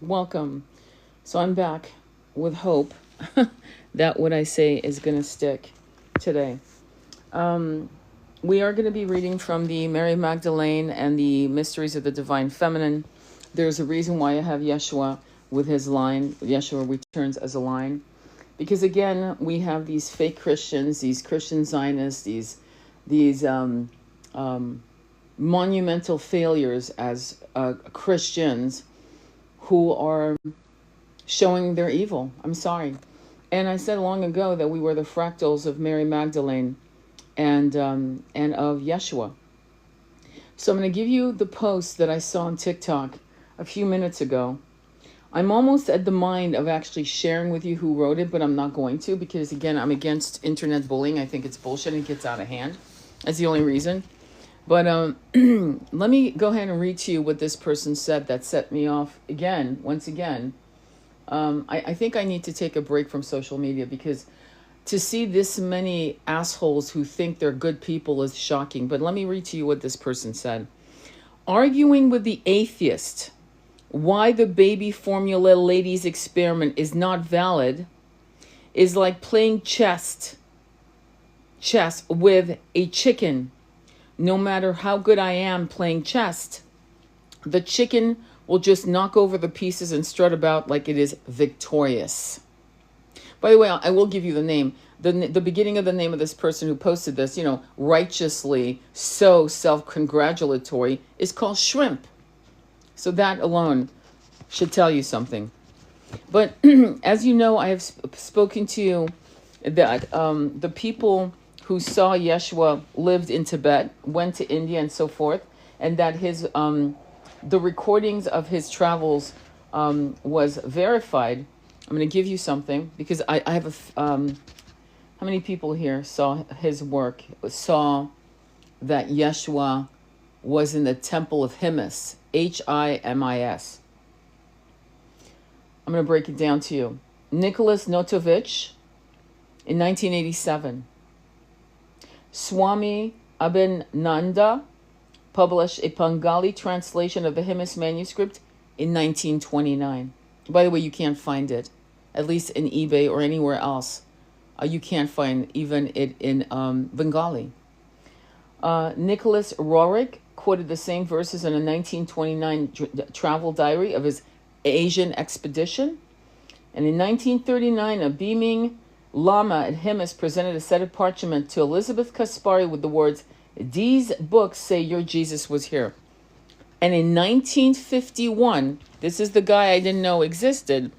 Welcome. So I'm back with hope that what I say is going to stick today. We are going to be reading from the Mary Magdalene and the Mysteries of the Divine Feminine. There's a reason why I have Yeshua with his line. Yeshua returns as a line. Because again, we have these fake Christians, these Christian Zionists, these monumental failures as Christians who are showing their evil. I'm sorry. And I said long ago that we were the fractals of Mary Magdalene and of Yeshua. So I'm going to give you the post that I saw on TikTok a few minutes ago. I'm almost at the mind of actually sharing with you who wrote it, but I'm not going to because, again, I'm against internet bullying. I think it's bullshit and it gets out of hand. That's the only reason. But let me go ahead and read to you what this person said that set me off once again. I think I need to take a break from social media because to see this many assholes who think they're good people is shocking. But let me read to you what this person said. Arguing with the atheist why the baby formula ladies experiment is not valid is like playing chess with a chicken. No matter how good I am playing chess, the chicken will just knock over the pieces and strut about like it is victorious. By the way, I will give you the name. The beginning of the name of this person who posted this, righteously so self-congratulatory, is called Shrimp. So that alone should tell you something. But as you know, I have spoken to you that the people who saw Yeshua lived in Tibet, went to India and so forth, and that his the recordings of his travels was verified. I'm going to give you something because I have how many people here saw his work, saw that Yeshua was in the temple of Himis, Himis. I'm going to break it down to you. Nicholas Notovich in 1987. Swami Abhinanda published a Bengali translation of the Himis manuscript in 1929. By the way, you can't find it, at least in eBay or anywhere else. You can't find even it in Bengali. Nicholas Roerich quoted the same verses in a 1929 travel diary of his Asian expedition. And in 1939, a beaming Lama at Himis presented a set of parchment to Elizabeth Kaspari with the words, "These books say your Jesus was here." And in 1951, this is the guy I didn't know existed,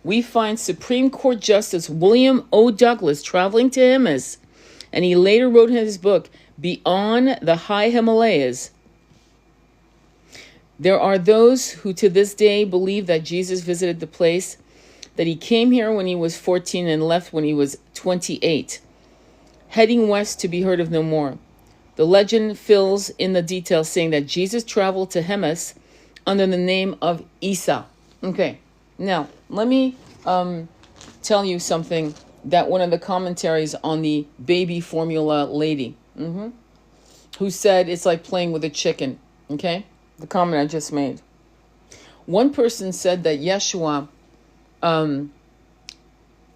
we find Supreme Court Justice William O. Douglas traveling to Himis, and he later wrote in his book, Beyond the High Himalayas. There are those who to this day believe that Jesus visited the place, that he came here when he was 14 and left when he was 28, heading west to be heard of no more. The legend fills in the details saying that Jesus traveled to Himis under the name of Isa. Okay, now let me tell you something that one of the commentaries on the baby formula lady, who said it's like playing with a chicken, okay? The comment I just made. One person said that Yeshua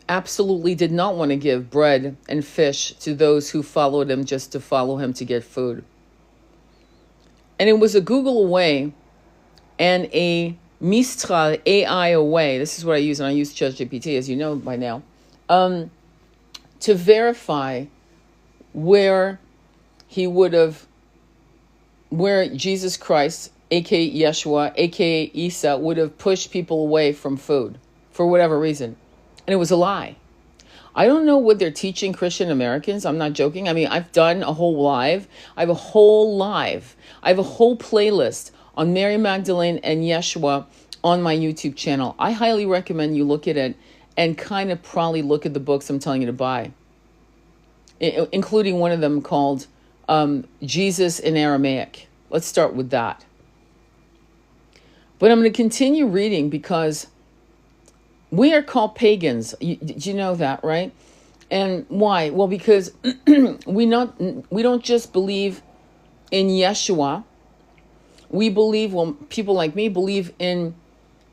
absolutely did not want to give bread and fish to those who followed him just to follow him to get food. And it was a Google away and a Mistral AI away. This is what I use, and I use ChatGPT, as you know by now, to verify where Jesus Christ, aka Yeshua, aka Isa, would have pushed people away from food for whatever reason. And it was a lie. I don't know what they're teaching Christian Americans. I'm not joking. I mean, I've done a whole live. I have a whole playlist on Mary Magdalene and Yeshua on my YouTube channel. I highly recommend you look at it and kind of probably look at the books I'm telling you to buy, including one of them called Jesus in Aramaic. Let's start with that. But I'm going to continue reading because we are called pagans. You know that, right? And why? Well, because we don't just believe in Yeshua. We believe, people like me believe in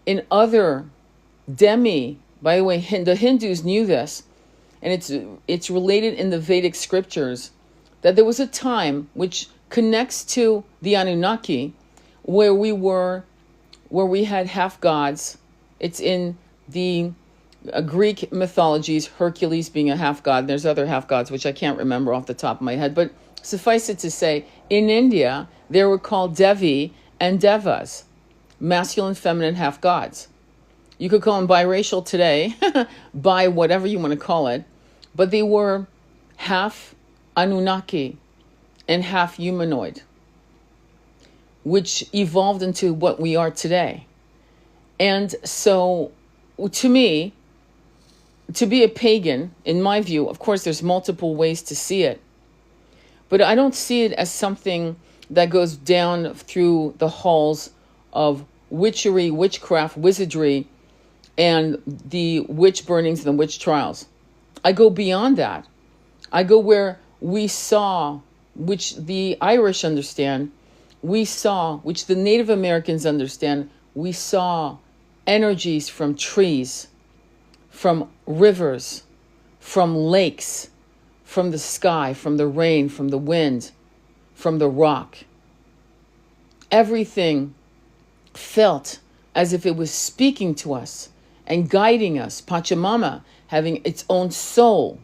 in other by the way, the Hindus knew this, and it's related in the Vedic scriptures, that there was a time which connects to the Anunnaki, where we had half gods. It's in the Greek mythologies, Hercules being a half god. There's other half gods, which I can't remember off the top of my head. But suffice it to say, in India, they were called Devi and Devas, masculine, feminine half gods. You could call them biracial today, by whatever you want to call it. But they were half Anunnaki and half humanoid, which evolved into what we are today. And so, to me, to be a pagan, in my view, of course, there's multiple ways to see it, but I don't see it as something that goes down through the halls of witchery, witchcraft, wizardry, and the witch burnings and the witch trials. I go beyond that. I go where we saw, which the Irish understand, we saw, which the Native Americans understand, we saw energies from trees, from rivers, from lakes, from the sky, from the rain, from the wind, from the rock. Everything felt as if it was speaking to us and guiding us. Pachamama having its own soul.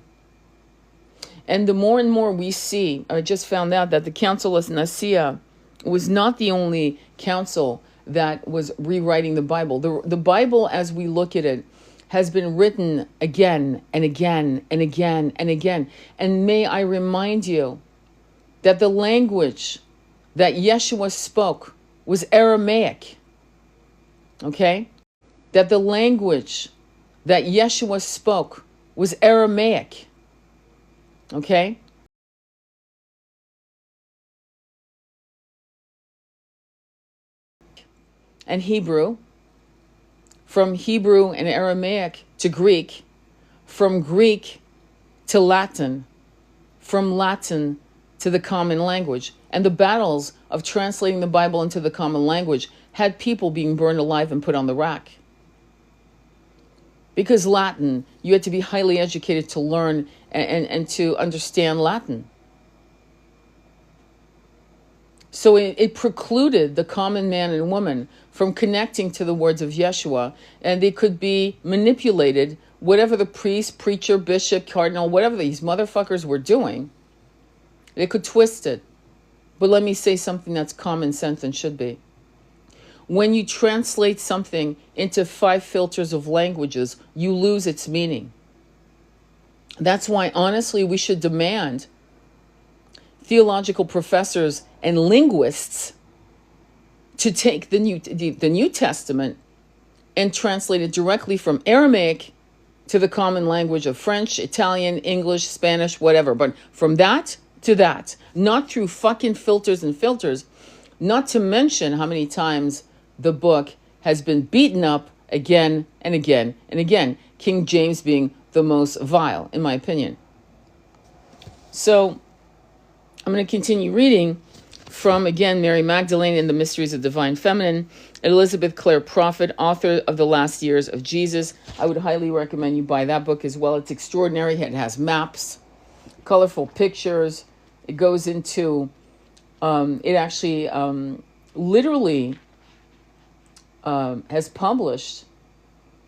And the more and more we see, I just found out that the Council of Nicaea was not the only council that was rewriting the Bible. The Bible, as we look at it, has been written again and again and again and again. And may I remind you that the language that Yeshua spoke was Aramaic. Okay? That the language that Yeshua spoke was Aramaic. Okay? And Hebrew, from Hebrew and Aramaic to Greek, from Greek to Latin, from Latin to the common language. And the battles of translating the Bible into the common language had people being burned alive and put on the rack. Because Latin, you had to be highly educated to learn and to understand Latin. So it precluded the common man and woman from connecting to the words of Yeshua, and they could be manipulated, whatever the priest, preacher, bishop, cardinal, whatever these motherfuckers were doing, they could twist it. But let me say something that's common sense and should be. When you translate something into 5 filters of languages, you lose its meaning. That's why, honestly, we should demand theological professors and linguists to take the New Testament and translate it directly from Aramaic to the common language of French, Italian, English, Spanish, whatever. But from that to that, not through fucking filters and filters, not to mention how many times the book has been beaten up again and again and again, King James being the most vile, in my opinion. So I'm going to continue reading from, again, Mary Magdalene in the Mysteries of Divine Feminine, Elizabeth Clare Prophet, author of The Last Years of Jesus. I would highly recommend you buy that book as well. It's extraordinary. It has maps, colorful pictures. It goes into, it actually literally has published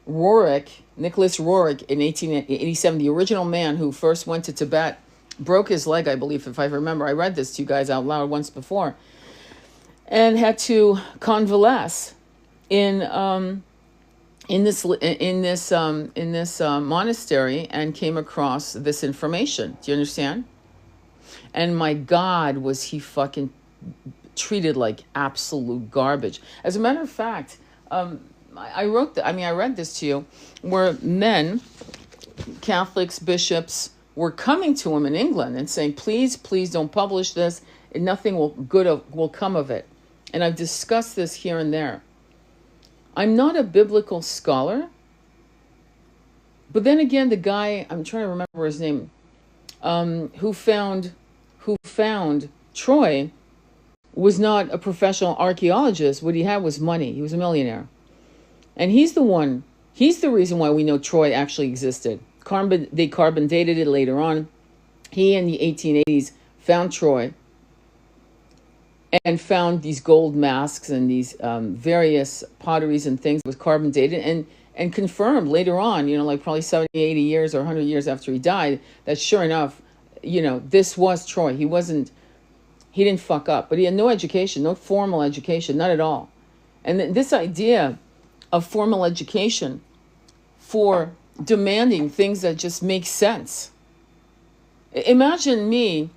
Nicholas Roerich in 1887, the original man who first went to Tibet, broke his leg, I believe, if I remember. I read this to you guys out loud once before, and had to convalesce in this monastery, and came across this information. Do you understand? And my God, was he fucking treated like absolute garbage. As a matter of fact, I read this to you, where men, Catholics, bishops, were coming to him in England and saying, please don't publish this. Nothing will come of it. And I've discussed this here and there. I'm not a biblical scholar, but then again, the guy, I'm trying to remember his name, who found Troy, was not a professional archaeologist. What he had was money. He was a millionaire. And he's the reason why we know Troy actually existed. They carbon dated it later on. He in the 1880s found Troy and found these gold masks and these various potteries and things that was carbon dated and confirmed later on, like probably 70, 80 years or 100 years after he died, that sure enough, this was Troy. He didn't fuck up, but he had no education, no formal education, not at all. And this idea of formal education for demanding things that just make sense. Imagine me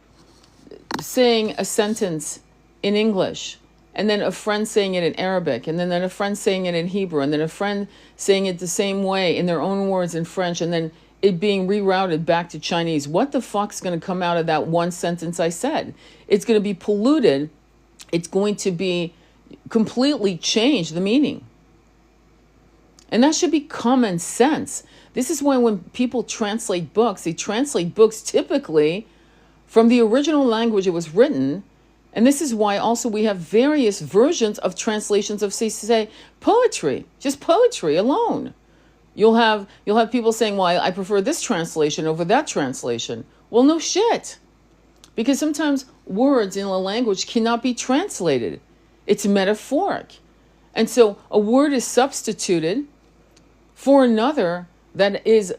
saying a sentence in English, and then a friend saying it in Arabic, and then a friend saying it in Hebrew, and then a friend saying it the same way in their own words in French, and then it being rerouted back to Chinese. What the fuck's going to come out of that one sentence I said? It's going to be polluted. It's going to be completely change the meaning. And that should be common sense. This is why when people translate books, they translate books typically from the original language it was written. And this is why also we have various versions of translations of, say poetry, just poetry alone. You'll have people saying, well, I prefer this translation over that translation. Well, no shit. Because sometimes words in a language cannot be translated. It's metaphoric. And so a word is substituted for another that is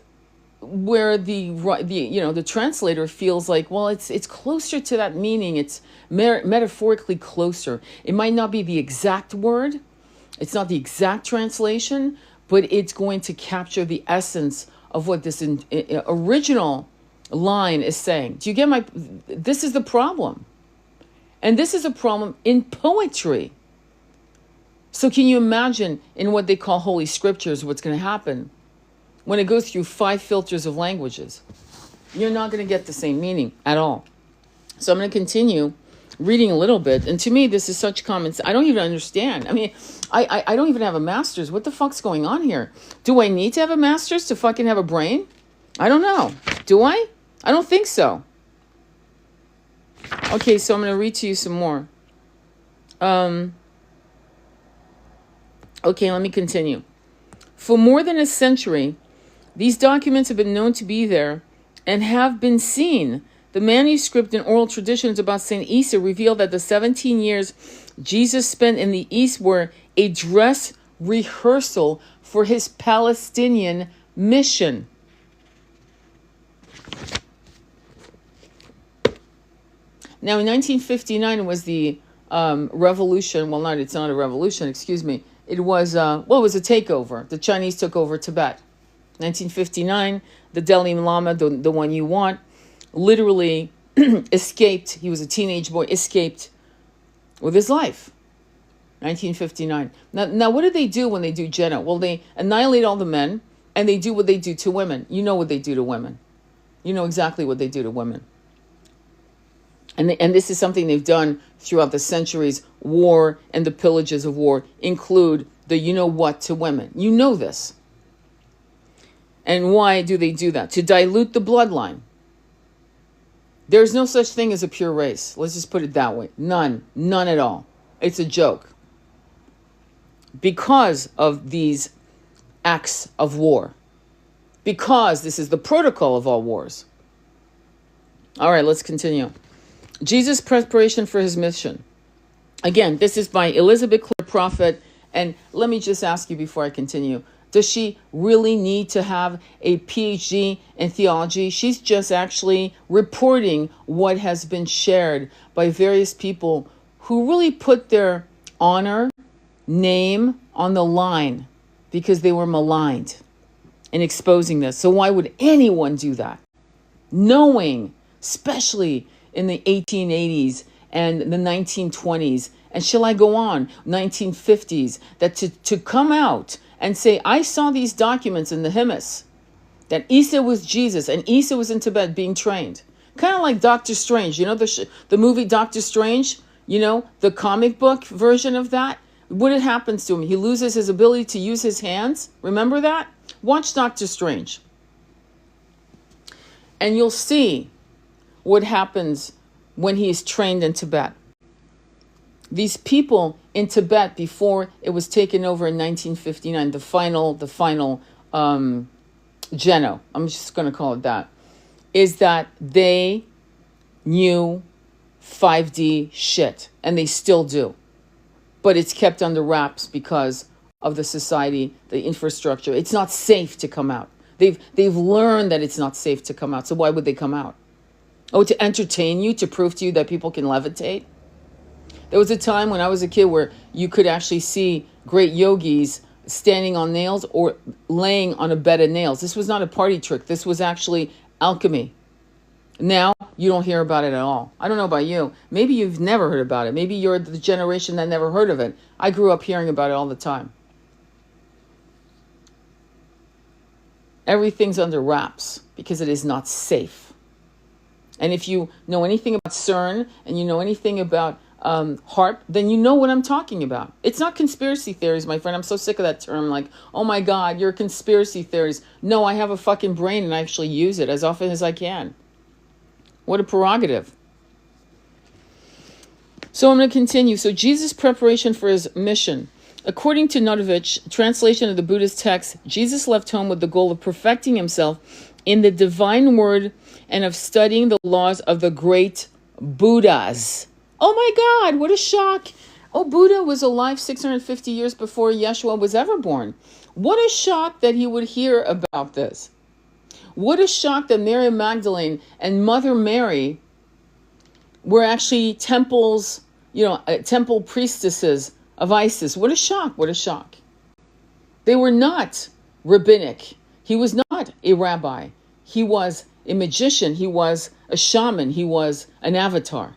where the translator feels like, well, it's closer to that meaning. It's metaphorically closer. It might not be the exact word. It's not the exact translation, but it's going to capture the essence of what this original line is saying. Do you get this is the problem. And this is a problem in poetry. So can you imagine in what they call Holy Scriptures, what's going to happen when it goes through 5 filters of languages? You're not going to get the same meaning at all. So I'm going to continue reading a little bit. And to me, this is such common sense. I don't even understand. I mean, I don't even have a master's. What the fuck's going on here? Do I need to have a master's to fucking have a brain? I don't know. Do I? I don't think so. Okay, so I'm going to read to you some more. Okay, let me continue. For more than a century, these documents have been known to be there and have been seen. The manuscript and oral traditions about St. Isa reveal that the 17 years Jesus spent in the East were a dress rehearsal for his Palestinian mission. Now, in 1959 was the revolution. Well, it's not a revolution, excuse me. It was, it was a takeover. The Chinese took over Tibet. 1959, the Dalai Lama, the one you want, literally escaped. He was a teenage boy, escaped with his life. 1959. Now, what do they do when they do Jena? Well, they annihilate all the men, and they do what they do to women. You know what they do to women. You know exactly what they do to women. And this is something they've done throughout the centuries. War and the pillages of war include the you-know-what to women. You know this. And why do they do that? To dilute the bloodline. There's no such thing as a pure race. Let's just put it that way. None at all. It's a joke. Because of these acts of war. Because this is the protocol of all wars. All right, let's continue. Jesus' preparation for his mission. Again, this is by Elizabeth Clare Prophet. And let me just ask you before I continue. Does she really need to have a PhD in theology? She's just actually reporting what has been shared by various people who really put their honor, name on the line because they were maligned in exposing this. So why would anyone do that? Knowing, especially in the 1880s and the 1920s, and shall I go on, 1950s, that to come out and say, I saw these documents in the Hymns, that Isa was Jesus and Isa was in Tibet being trained. Kind of like Doctor Strange, you know, the movie Doctor Strange, you know, the comic book version of that. What happens to him? He loses his ability to use his hands. Remember that? Watch Doctor Strange. And you'll see what happens when he is trained in Tibet. These people in Tibet, before it was taken over in 1959, the final Geno, I'm just going to call it that, is that they knew 5D shit, and they still do. But it's kept under wraps because of the society, the infrastructure. It's not safe to come out. They've learned that it's not safe to come out. So why would they come out? Oh, to entertain you, to prove to you that people can levitate? There was a time when I was a kid where you could actually see great yogis standing on nails or laying on a bed of nails. This was not a party trick. This was actually alchemy. Now, you don't hear about it at all. I don't know about you. Maybe you've never heard about it. Maybe you're the generation that never heard of it. I grew up hearing about it all the time. Everything's under wraps because it is not safe. And if you know anything about CERN and you know anything about HARP, then you know what I'm talking about. It's not conspiracy theories, my friend. I'm so sick of that term. Like, oh my God, you're conspiracy theories. No, I have a fucking brain and I actually use it as often as I can. What a prerogative. So I'm going to continue. So Jesus' preparation for his mission. According to Notovich, translation of the Buddhist text, Jesus left home with the goal of perfecting himself in the divine word and of studying the laws of the great Buddhas. Oh my God, what a shock. Oh, Buddha was alive 650 years before Yeshua was ever born. What a shock that he would hear about this. What a shock that Mary Magdalene and Mother Mary were actually temples, temple priestesses of Isis. What a shock, what a shock. They were not rabbinic. He was not a rabbi. He was a magician. He was a shaman. He was an avatar.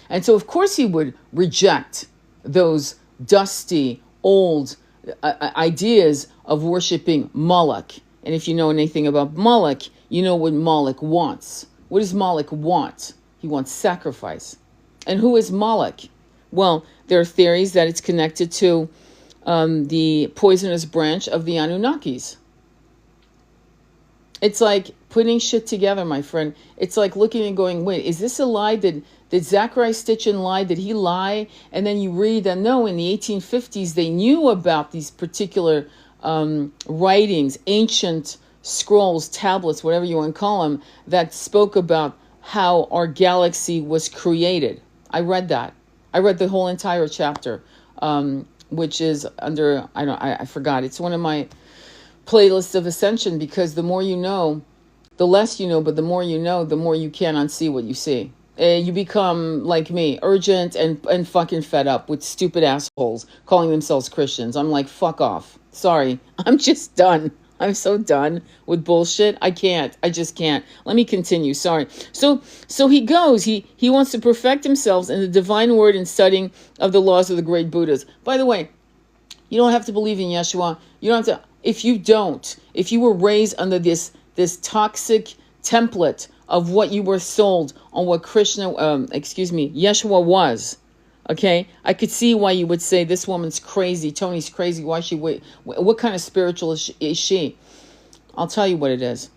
And so, of course, he would reject those dusty, old ideas of worshiping Moloch. And if you know anything about Moloch, you know what Moloch wants. What does Moloch want? He wants sacrifice. And who is Moloch? Well, there are theories that it's connected to the poisonous branch of the Anunnakis. It's like putting shit together, my friend. It's like looking and going, wait, is this a lie? Did Zachariah Stitchin lie? Did he lie? And then you read that, no, in the 1850s, they knew about these particular writings, ancient scrolls, tablets, whatever you want to call them, that spoke about how our galaxy was created. I read that. I read the whole entire chapter, which is under, I forgot. It's one of my playlists of Ascension, because the more you know, the less you know, but the more you know, the more you can unsee what you see. You become, like me, urgent and fucking fed up with stupid assholes calling themselves Christians. I'm like, fuck off. Sorry. I'm just done. I'm so done with bullshit. I can't. I just can't. Let me continue. Sorry. So he goes. He wants to perfect himself in the divine word and studying of the laws of the great Buddhas. By the way, you don't have to believe in Yeshua. You don't have to. If you were raised under this toxic template of what you were sold on what Yeshua was, okay, I could see why you would say this woman's crazy, Tony's crazy. Why what kind of spiritual is she? I'll tell you what it is.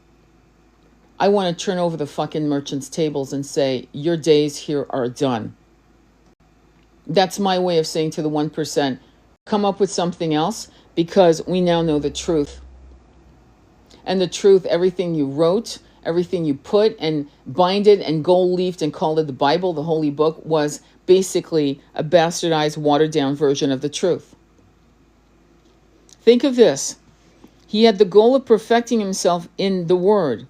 I want to turn over the fucking merchants' tables and say, your days here are done. That's my way of saying to the 1%, come up with something else, because we now know the truth. And the truth, everything you wrote, everything you put and binded and gold-leafed and called it the Bible, the holy book, was basically a bastardized, watered-down version of the truth. Think of this. He had the goal of perfecting himself in the Word.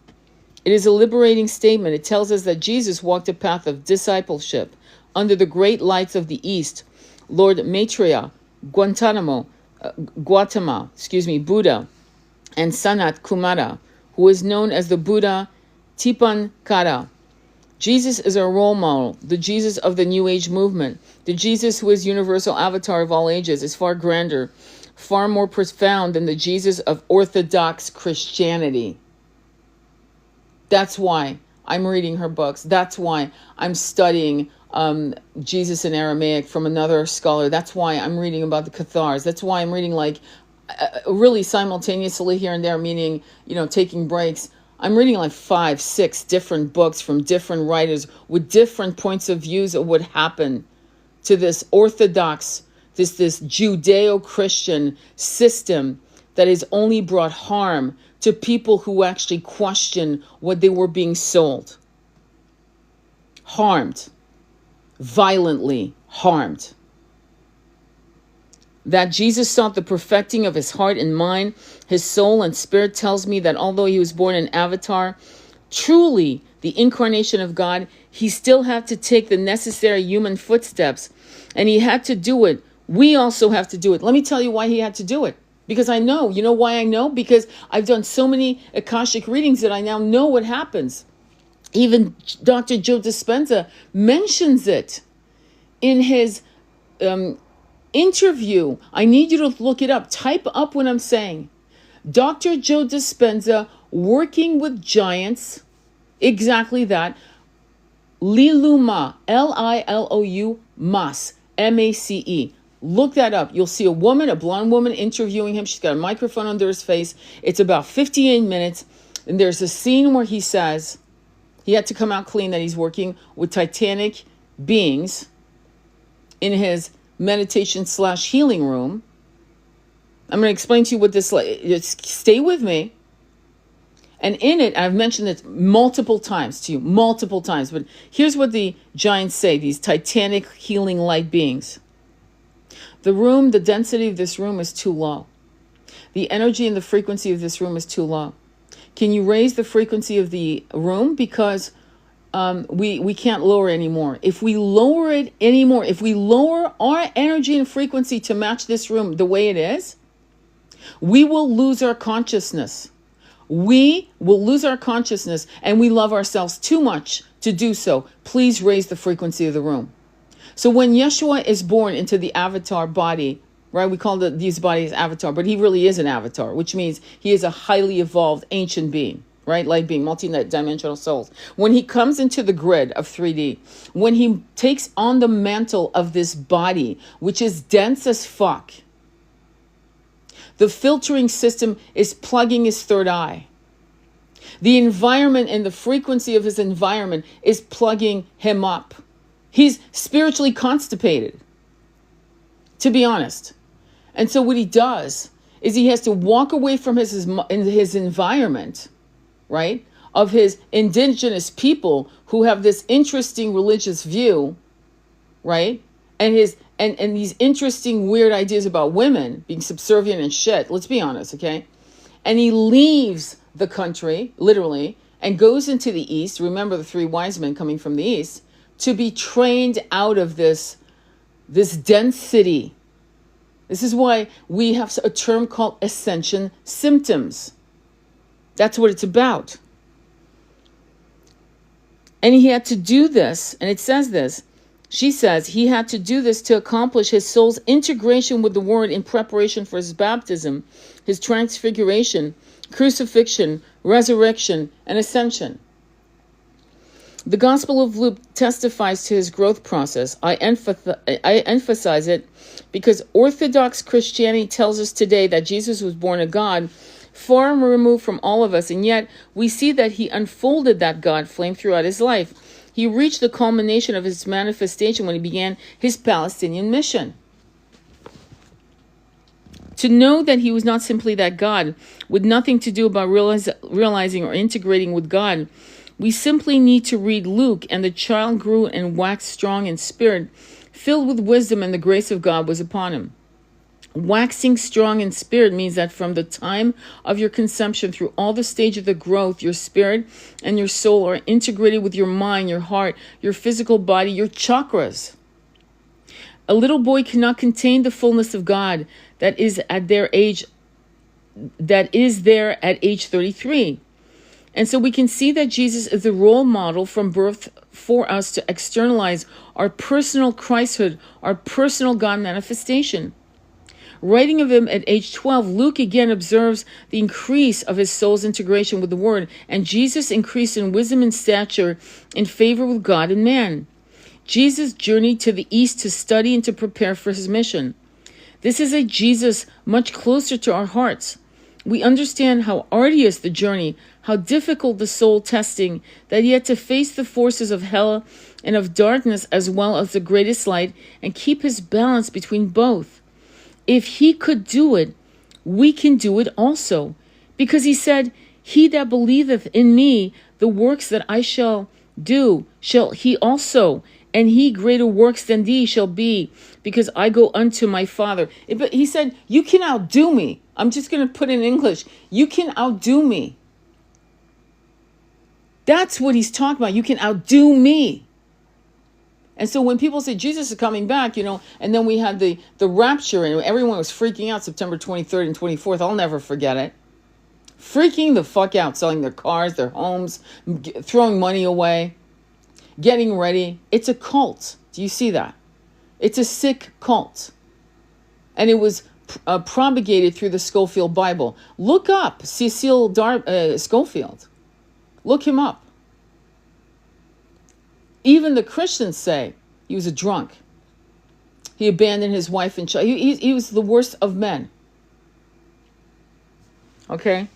It is a liberating statement. It tells us that Jesus walked a path of discipleship under the great lights of the East, Lord Maitreya, Gautama, Buddha, and Sanat Kumara, who is known as the Buddha Tipankara. Jesus is a role model, the Jesus of the New Age movement. The Jesus who is universal avatar of all ages is far grander, far more profound than the Jesus of Orthodox Christianity. That's why I'm reading her books. That's why I'm studying Jesus in Aramaic from another scholar. That's why I'm reading about the Cathars. That's why I'm reading really simultaneously here and there, meaning, taking breaks. I'm reading 5, 6 different books from different writers with different points of views of what happened to this orthodox, this Judeo-Christian system that has only brought harm to people who actually question what they were being sold. Harmed. Violently harmed. That Jesus sought the perfecting of his heart and mind, his soul and spirit tells me that although he was born an avatar, truly the incarnation of God, he still had to take the necessary human footsteps, and he had to do it. We also have to do it. Let me tell you why he had to do it. Because I know. You know why I know? Because I've done so many Akashic readings that I now know what happens. Even Dr. Joe Dispenza mentions it in his interview. I need you to look it up. Type up what I'm saying. Dr. Joe Dispenza, working with giants, exactly that. Liluma, Lilou, Mas, Mace. Look that up. You'll see a woman, a blonde woman interviewing him. She's got a microphone under his face. It's about 58 minutes. And there's a scene where he says he had to come out clean that he's working with titanic beings in his meditation / healing room. I'm going to explain to you what this just stay with me. And in it, I've mentioned it multiple times, but here's what the giants say, these titanic healing light beings. The density of this room is too low. The energy and the frequency of this room is too low. Can you raise the frequency of the room? Because we can't lower anymore. If we lower it anymore, if we lower our energy and frequency to match this room the way it is, we will lose our consciousness. We will lose our consciousness, and we love ourselves too much to do so. Please raise the frequency of the room. So when Yeshua is born into the avatar body, right? We call these bodies avatar, but he really is an avatar, which means he is a highly evolved ancient being, right? Light being, multi-dimensional souls. When he comes into the grid of 3D, when he takes on the mantle of this body, which is dense as fuck, the filtering system is plugging his third eye. The environment and the frequency of his environment is plugging him up. He's spiritually constipated, to be honest. And so what he does is he has to walk away from his environment, right, of his indigenous people who have this interesting religious view, right, and these interesting weird ideas about women being subservient and shit. Let's be honest, okay? And he leaves the country, literally, and goes into the east. Remember the 3 wise men coming from the east, to be trained out of this density. This is why we have a term called ascension symptoms. That's what it's about. And he had to do this, and it says this. She says he had to do this to accomplish his soul's integration with the Word in preparation for his baptism, his transfiguration, crucifixion, resurrection, and ascension. The Gospel of Luke testifies to his growth process. I emphasize it because Orthodox Christianity tells us today that Jesus was born a God, far removed from all of us, and yet we see that he unfolded that God flame throughout his life. He reached the culmination of his manifestation when he began his Palestinian mission. To know that he was not simply that God, with nothing to do about realizing or integrating with God, we simply need to read Luke, and the child grew and waxed strong in spirit, filled with wisdom, and the grace of God was upon him. Waxing strong in spirit means that from the time of your conception through all the stage of the growth, your spirit and your soul are integrated with your mind, your heart, your physical body, your chakras. A little boy cannot contain the fullness of God that is there at age 33. And so we can see that Jesus is the role model from birth for us to externalize our personal Christhood, our personal God manifestation. Writing of him at age 12, Luke again observes the increase of his soul's integration with the Word, and Jesus increased in wisdom and stature in favor with God and man. Jesus journeyed to the east to study and to prepare for his mission. This is a Jesus much closer to our hearts. We understand how arduous the journey, how difficult the soul testing, that he had to face the forces of hell and of darkness as well as the greatest light and keep his balance between both. If he could do it, we can do it also. Because he said, he that believeth in me, the works that I shall do, shall he also, and he greater works than these shall be, because I go unto my Father. But he said, you can outdo me. I'm just going to put in English. You can outdo me. That's what he's talking about. You can outdo me. And so when people say Jesus is coming back, and then we had the rapture and everyone was freaking out September 23rd and 24th. I'll never forget it. Freaking the fuck out, selling their cars, their homes, throwing money away, getting ready. It's a cult. Do you see that? It's a sick cult. And it was propagated through the Schofield Bible. Look up Cecil Schofield. Look him up. Even the Christians say he was a drunk. He abandoned his wife and child. He was the worst of men. Okay?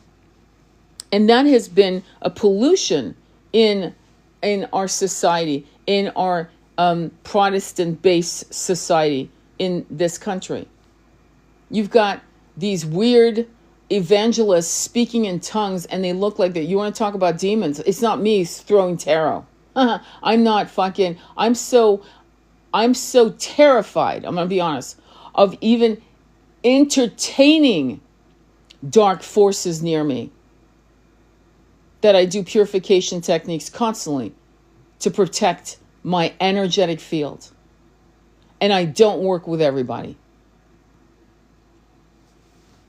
And that has been a pollution in our society, in our Protestant-based society in this country. You've got these weird evangelists speaking in tongues, and they look like that. You want to talk about demons? It's not me throwing tarot. I'm not fucking. I'm so terrified. I'm gonna be honest of even entertaining dark forces near me, that I do purification techniques constantly to protect my energetic field. And I don't work with everybody.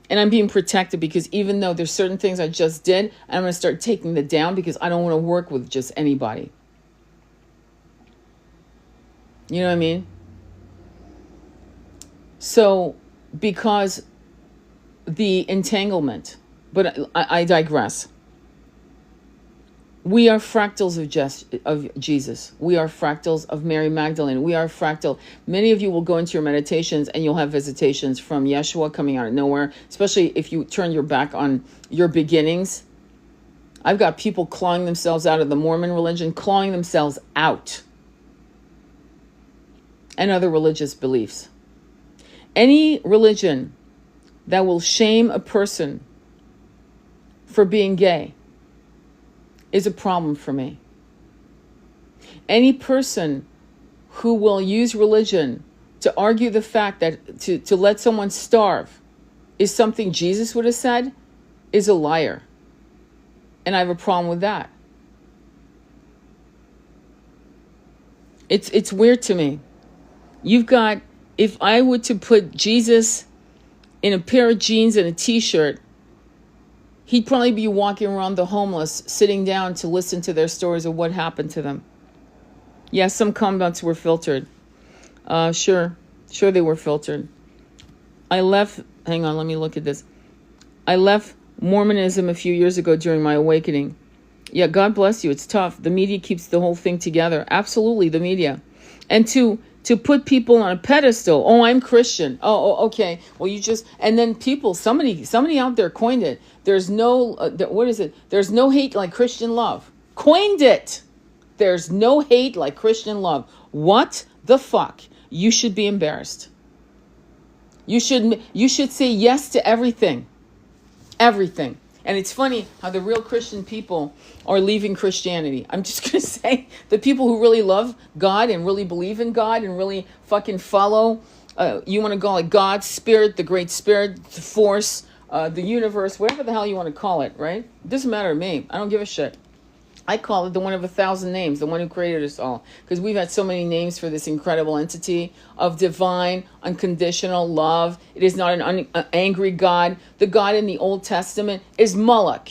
And I'm being protected because even though there's certain things I just did, I'm going to start taking them down because I don't want to work with just anybody. You know what I mean? So, because the entanglement, but I digress. We are fractals of Jesus. We are fractals of Mary Magdalene. We are fractal. Many of you will go into your meditations and you'll have visitations from Yeshua coming out of nowhere, especially if you turn your back on your beginnings. I've got people clawing themselves out of the Mormon religion, clawing themselves out, and other religious beliefs. Any religion that will shame a person for being gay is a problem for me. Any person who will use religion to argue the fact that to let someone starve is something Jesus would have said is a liar. And I have a problem with that. It's weird to me. You've got, if I were to put Jesus in a pair of jeans and a t-shirt, he'd probably be walking around the homeless, sitting down to listen to their stories of what happened to them. Yes, some comments were filtered. Sure they were filtered. Hang on, let me look at this. I left Mormonism a few years ago during my awakening. Yeah, God bless you. It's tough. The media keeps the whole thing together. Absolutely, the media. And to put people on a pedestal. Oh, I'm Christian. Oh, okay. Well, you just, and then people, somebody out there coined it. There's no, what is it? There's no hate like Christian love. Coined it. There's no hate like Christian love. What the fuck? You should be embarrassed. You should say yes to everything. Everything. And it's funny how the real Christian people are leaving Christianity. I'm just going to say the people who really love God and really believe in God and really fucking follow, you want to call it God, Spirit, the Great Spirit, the Force, the universe, whatever the hell you want to call it, right? It doesn't matter to me. I don't give a shit. I call it the one of 1,000 names, the one who created us all. Because we've had so many names for this incredible entity of divine, unconditional love. It is not an angry God. The God in the Old Testament is Moloch.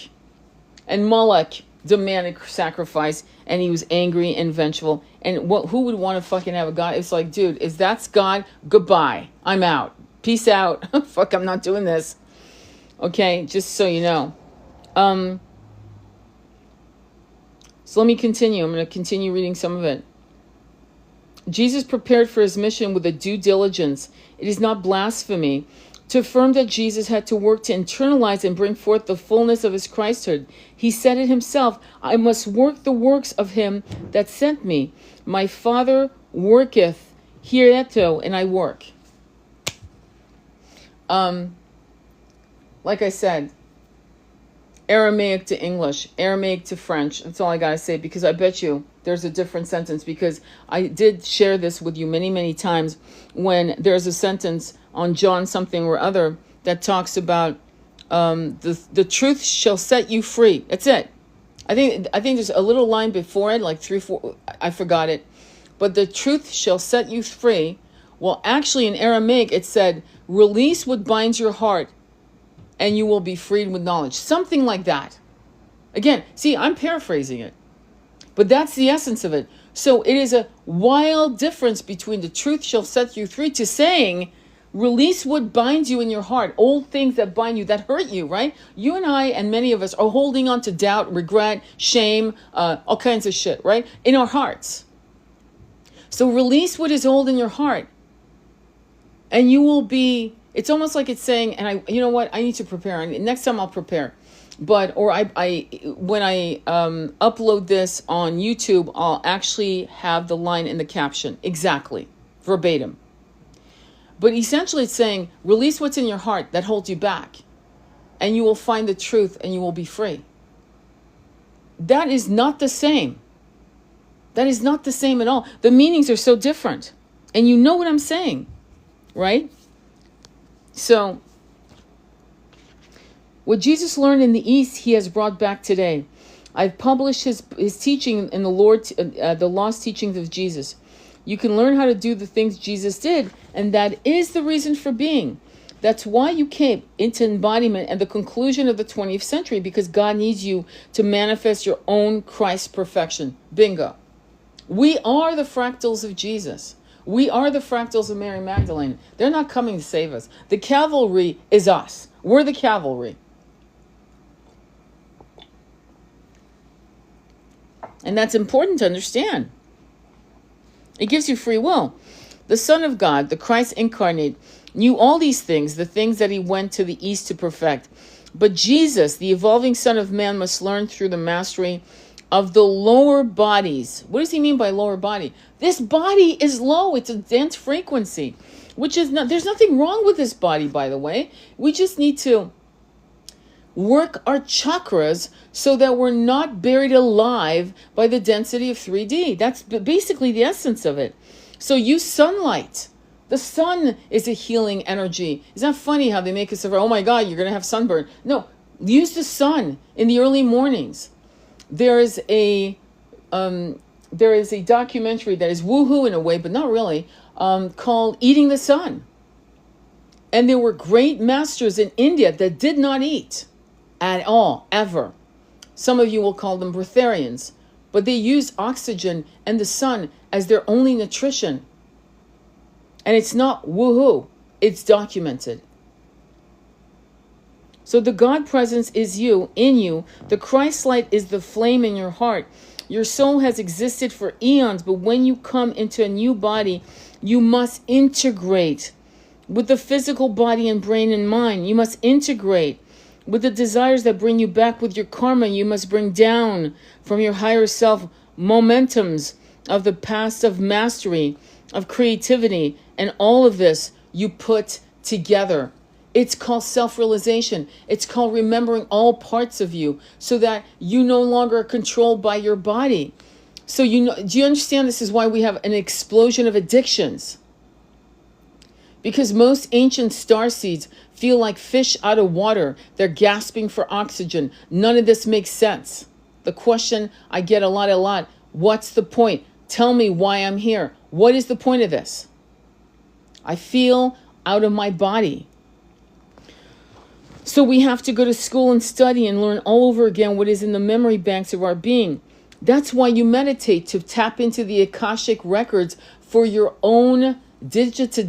And Moloch demanded sacrifice, and he was angry and vengeful. And who would want to fucking have a God? It's like, dude, if that's God, goodbye. I'm out. Peace out. Fuck, I'm not doing this. Okay, just so you know. So let me continue. I'm going to continue reading some of it. Jesus prepared for his mission with a due diligence. It is not blasphemy to affirm that Jesus had to work to internalize and bring forth the fullness of his Christhood. He said it himself, I must work the works of him that sent me. My Father worketh hereto, and I work. Like I said, Aramaic to English, Aramaic to French. That's all I got to say, because I bet you there's a different sentence, because I did share this with you many, many times when there's a sentence on John something or other that talks about the truth shall set you free. That's it. I think there's a little line before it, like 3, 4, I forgot it. But the truth shall set you free. Well, actually in Aramaic it said, release what binds your heart and you will be freed with knowledge. Something like that. Again, see, I'm paraphrasing it, but that's the essence of it. So it is a wild difference between the truth shall set you free to saying, release what binds you in your heart, old things that bind you, that hurt you, right? You and I and many of us are holding on to doubt, regret, shame, all kinds of shit, right? In our hearts. So release what is old in your heart and you will be, it's almost like it's saying, and you know what, I need to prepare. Next time I'll prepare. But, or when I upload this on YouTube, I'll actually have the line in the caption. Exactly. Verbatim. But essentially it's saying, release what's in your heart that holds you back. And you will find the truth and you will be free. That is not the same. That is not the same at all. The meanings are so different. And you know what I'm saying, right? So, what Jesus learned in the East, he has brought back today. I've published his teaching in the lost teachings of Jesus. You can learn how to do the things Jesus did, and that is the reason for being. That's why you came into embodiment and the conclusion of the 20th century, because God needs you to manifest your own Christ perfection. Bingo. We are the fractals of Jesus. We are the fractals of Mary Magdalene. They're not coming to save us. The cavalry is us. We're the cavalry. And that's important to understand. It gives you free will. The Son of God, the Christ incarnate, knew all these things, the things that he went to the East to perfect. But Jesus, the evolving Son of Man, must learn through the mastery of the lower bodies. What does he mean by lower body? This body is low. It's a dense frequency, which is not, there's nothing wrong with this body, by the way. We just need to work our chakras so that we're not buried alive by the density of 3D. That's basically the essence of it. So use sunlight. The sun is a healing energy. Isn't that funny how they make us, oh my God, you're going to have sunburn. No, use the sun in the early mornings. There is a documentary that is woohoo in a way, but not really, called Eating the Sun. And there were great masters in India that did not eat at all, ever. Some of you will call them breatharians, but they use oxygen and the sun as their only nutrition. And it's not woohoo, it's documented. So the God presence is you, in you. The Christ light is the flame in your heart. Your soul has existed for eons, but when you come into a new body, you must integrate with the physical body and brain and mind. You must integrate with the desires that bring you back with your karma. You must bring down from your higher self momentums of the past, of mastery, of creativity, and all of this you put together. It's called self-realization. It's called remembering all parts of you so that you no longer are controlled by your body. So do you understand this is why we have an explosion of addictions? Because most ancient starseeds feel like fish out of water. They're gasping for oxygen. None of this makes sense. The question I get a lot, what's the point? Tell me why I'm here. What is the point of this? I feel out of my body. So we have to go to school and study and learn all over again what is in the memory banks of our being. That's why you meditate, to tap into the Akashic records for your own digital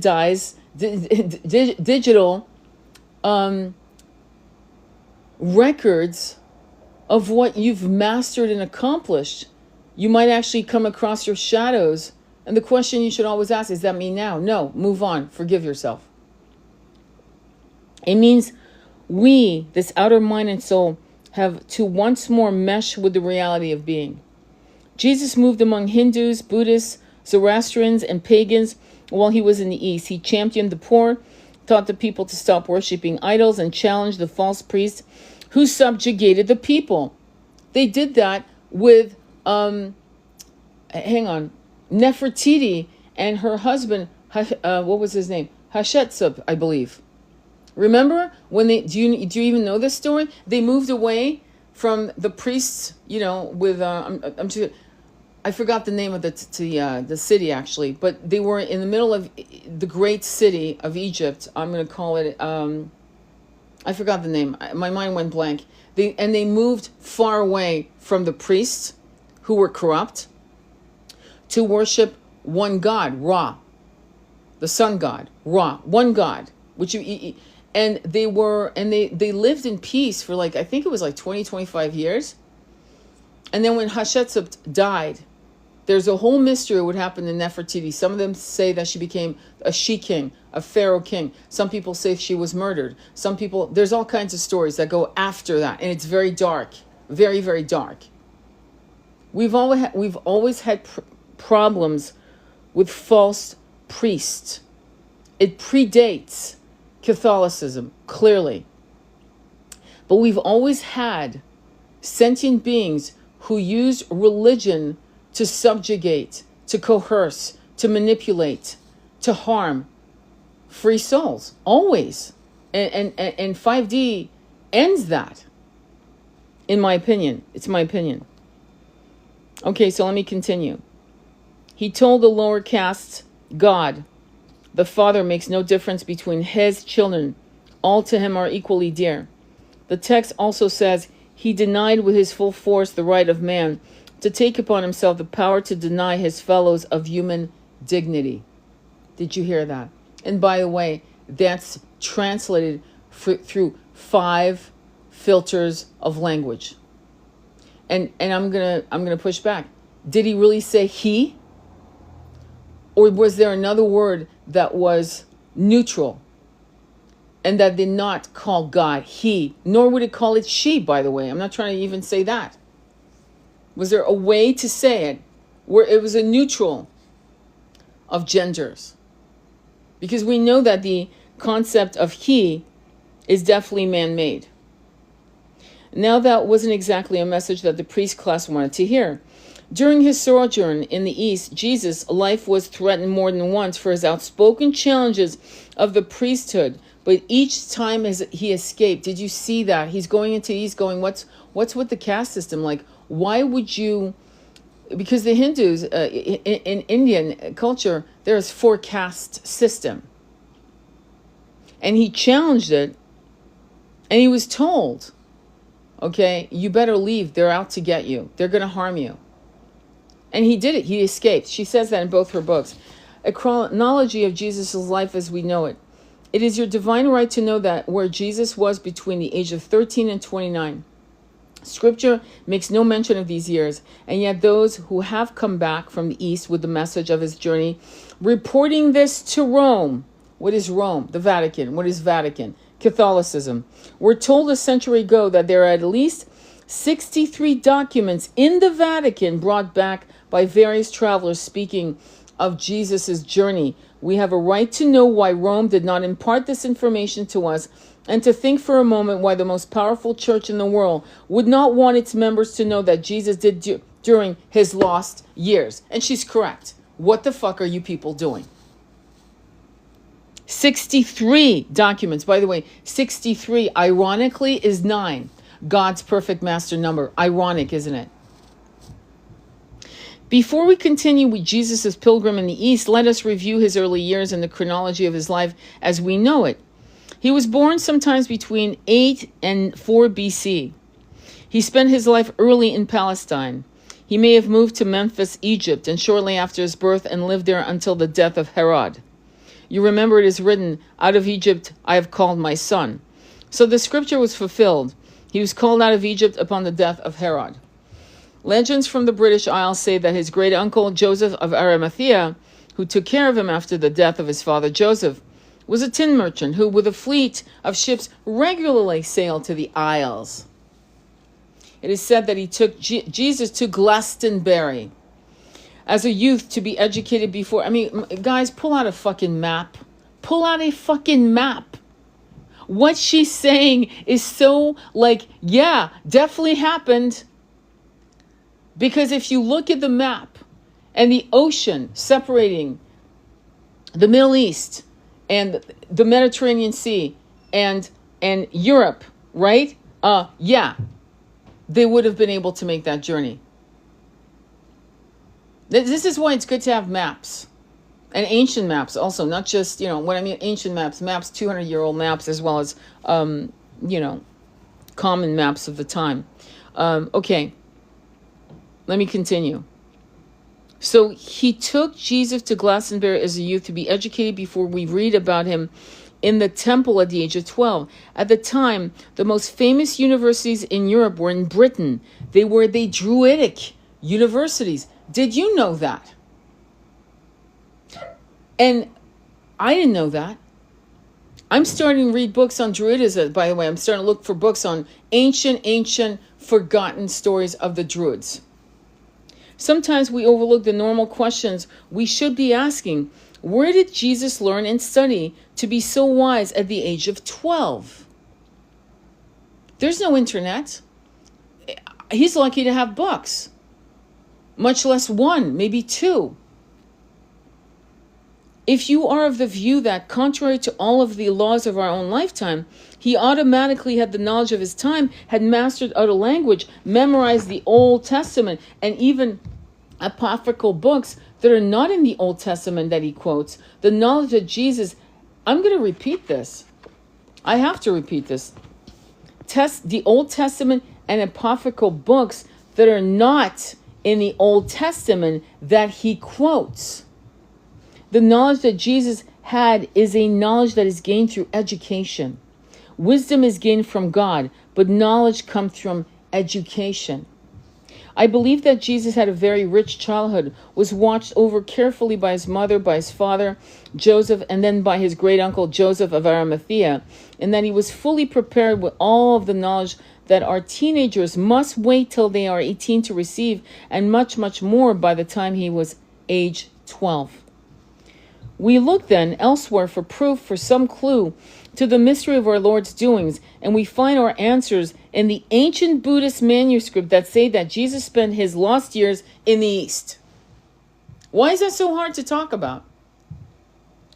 records of what you've mastered and accomplished. You might actually come across your shadows. And the question you should always ask, is that me now? No, move on. Forgive yourself. It means we, this outer mind and soul, have to once more mesh with the reality of being. Jesus moved among Hindus, Buddhists, Zoroastrians, and pagans while he was in the East. He championed the poor, taught the people to stop worshiping idols, and challenged the false priests who subjugated the people. They did that with, Nefertiti and her husband, what was his name? Hatshepsut, I believe. Remember when do you even know this story? They moved away from the priests, with I forgot the name of the city actually, but they were in the middle of the great city of Egypt. I'm going to call it I forgot the name. My mind went blank. They moved far away from the priests who were corrupt to worship one God, Ra, the sun god, Ra, one God, and they lived in peace for I think it was 20, 25 years. And then when Hatshepsut died, there's a whole mystery of what happened to Nefertiti. Some of them say that she became a she-king, a pharaoh king. Some people say she was murdered. Some people, there's all kinds of stories that go after that. And it's very dark, very, very dark. We've always had problems with false priests. It predates Catholicism, clearly. But we've always had sentient beings who used religion to subjugate, to coerce, to manipulate, to harm free souls. Always. And 5D ends that, in my opinion. It's my opinion. Okay, so let me continue. He told the lower castes, God, the Father, makes no difference between his children. All to him are equally dear. The text also says, he denied with his full force the right of man to take upon himself the power to deny his fellows of human dignity. Did you hear that? And by the way, that's translated through 5 filters of language. And I'm gonna push back. Did he really say he? Or was there another word that was neutral and that did not call God he? Nor would it call it she, by the way. I'm not trying to even say that. Was there a way to say it where it was a neutral of genders? Because we know that the concept of he is definitely man-made. Now, that wasn't exactly a message that the priest class wanted to hear. During his sojourn in the East, Jesus' life was threatened more than once for his outspoken challenges of the priesthood, but each time he escaped. Did you see that? He's going into the East going, what's with the caste system? Why would you... Because the Hindus, in Indian culture, there's 4 caste system. And he challenged it, and he was told, okay, you better leave. They're out to get you. They're going to harm you. And he did it. He escaped. She says that in both her books. A chronology of Jesus' life as we know it. It is your divine right to know that where Jesus was between the age of 13 and 29. Scripture makes no mention of these years, and yet those who have come back from the East with the message of his journey, reporting this to Rome. What is Rome? The Vatican. What is Vatican? Catholicism. We're told a century ago that there are at least 63 documents in the Vatican brought back by various travelers speaking of Jesus' journey. We have a right to know why Rome did not impart this information to us, and to think for a moment why the most powerful church in the world would not want its members to know that Jesus did during his lost years. And she's correct. What the fuck are you people doing? 63 documents. By the way, 63, ironically, is 9. God's perfect master number. Ironic, isn't it? Before we continue with Jesus' pilgrim in the East, let us review his early years and the chronology of his life as we know it. He was born sometimes between 8 and 4 BC. He spent his life early in Palestine. He may have moved to Memphis, Egypt, and shortly after his birth and lived there until the death of Herod. You remember it is written, out of Egypt I have called my son. So the scripture was fulfilled. He was called out of Egypt upon the death of Herod. Legends from the British Isles say that his great-uncle Joseph of Arimathea, who took care of him after the death of his father Joseph, was a tin merchant who, with a fleet of ships, regularly sailed to the Isles. It is said that he took Jesus to Glastonbury as a youth to be educated before. I mean, guys, pull out a fucking map. Pull out a fucking map. What she's saying is so like, yeah, definitely happened. Because if you look at the map and the ocean separating the Middle East and the Mediterranean Sea and Europe, right? Yeah, they would have been able to make that journey. This is why it's good to have maps. And ancient maps also, not just, what I mean, ancient maps, 200-year-old maps, as well as, common maps of the time. Okay, let me continue. So he took Jesus to Glastonbury as a youth to be educated before we read about him in the temple at the age of 12. At the time, the most famous universities in Europe were in Britain. They were the Druidic universities. Did you know that? And I didn't know that. I'm starting to read books on Druidism, by the way. I'm starting to look for books on ancient, forgotten stories of the Druids. Sometimes we overlook the normal questions we should be asking. Where did Jesus learn and study to be so wise at the age of 12? There's no internet. He's lucky to have books, much less one, maybe two. If you are of the view that, contrary to all of the laws of our own lifetime, he automatically had the knowledge of his time, had mastered other language, memorized the Old Testament, and even apocryphal books that are not in the Old Testament that he quotes, the knowledge of Jesus, I'm going to repeat this. I have to repeat this. The Old Testament and apocryphal books that are not in the Old Testament that he quotes. The knowledge that Jesus had is a knowledge that is gained through education. Wisdom is gained from God, but knowledge comes from education. I believe that Jesus had a very rich childhood, was watched over carefully by his mother, by his father, Joseph, and then by his great uncle, Joseph of Arimathea, and that he was fully prepared with all of the knowledge that our teenagers must wait till they are 18 to receive, and much, much more by the time he was age 12. We look then elsewhere for proof, for some clue to the mystery of our Lord's doings, and we find our answers in the ancient Buddhist manuscript that say that Jesus spent his lost years in the East. Why is that so hard to talk about?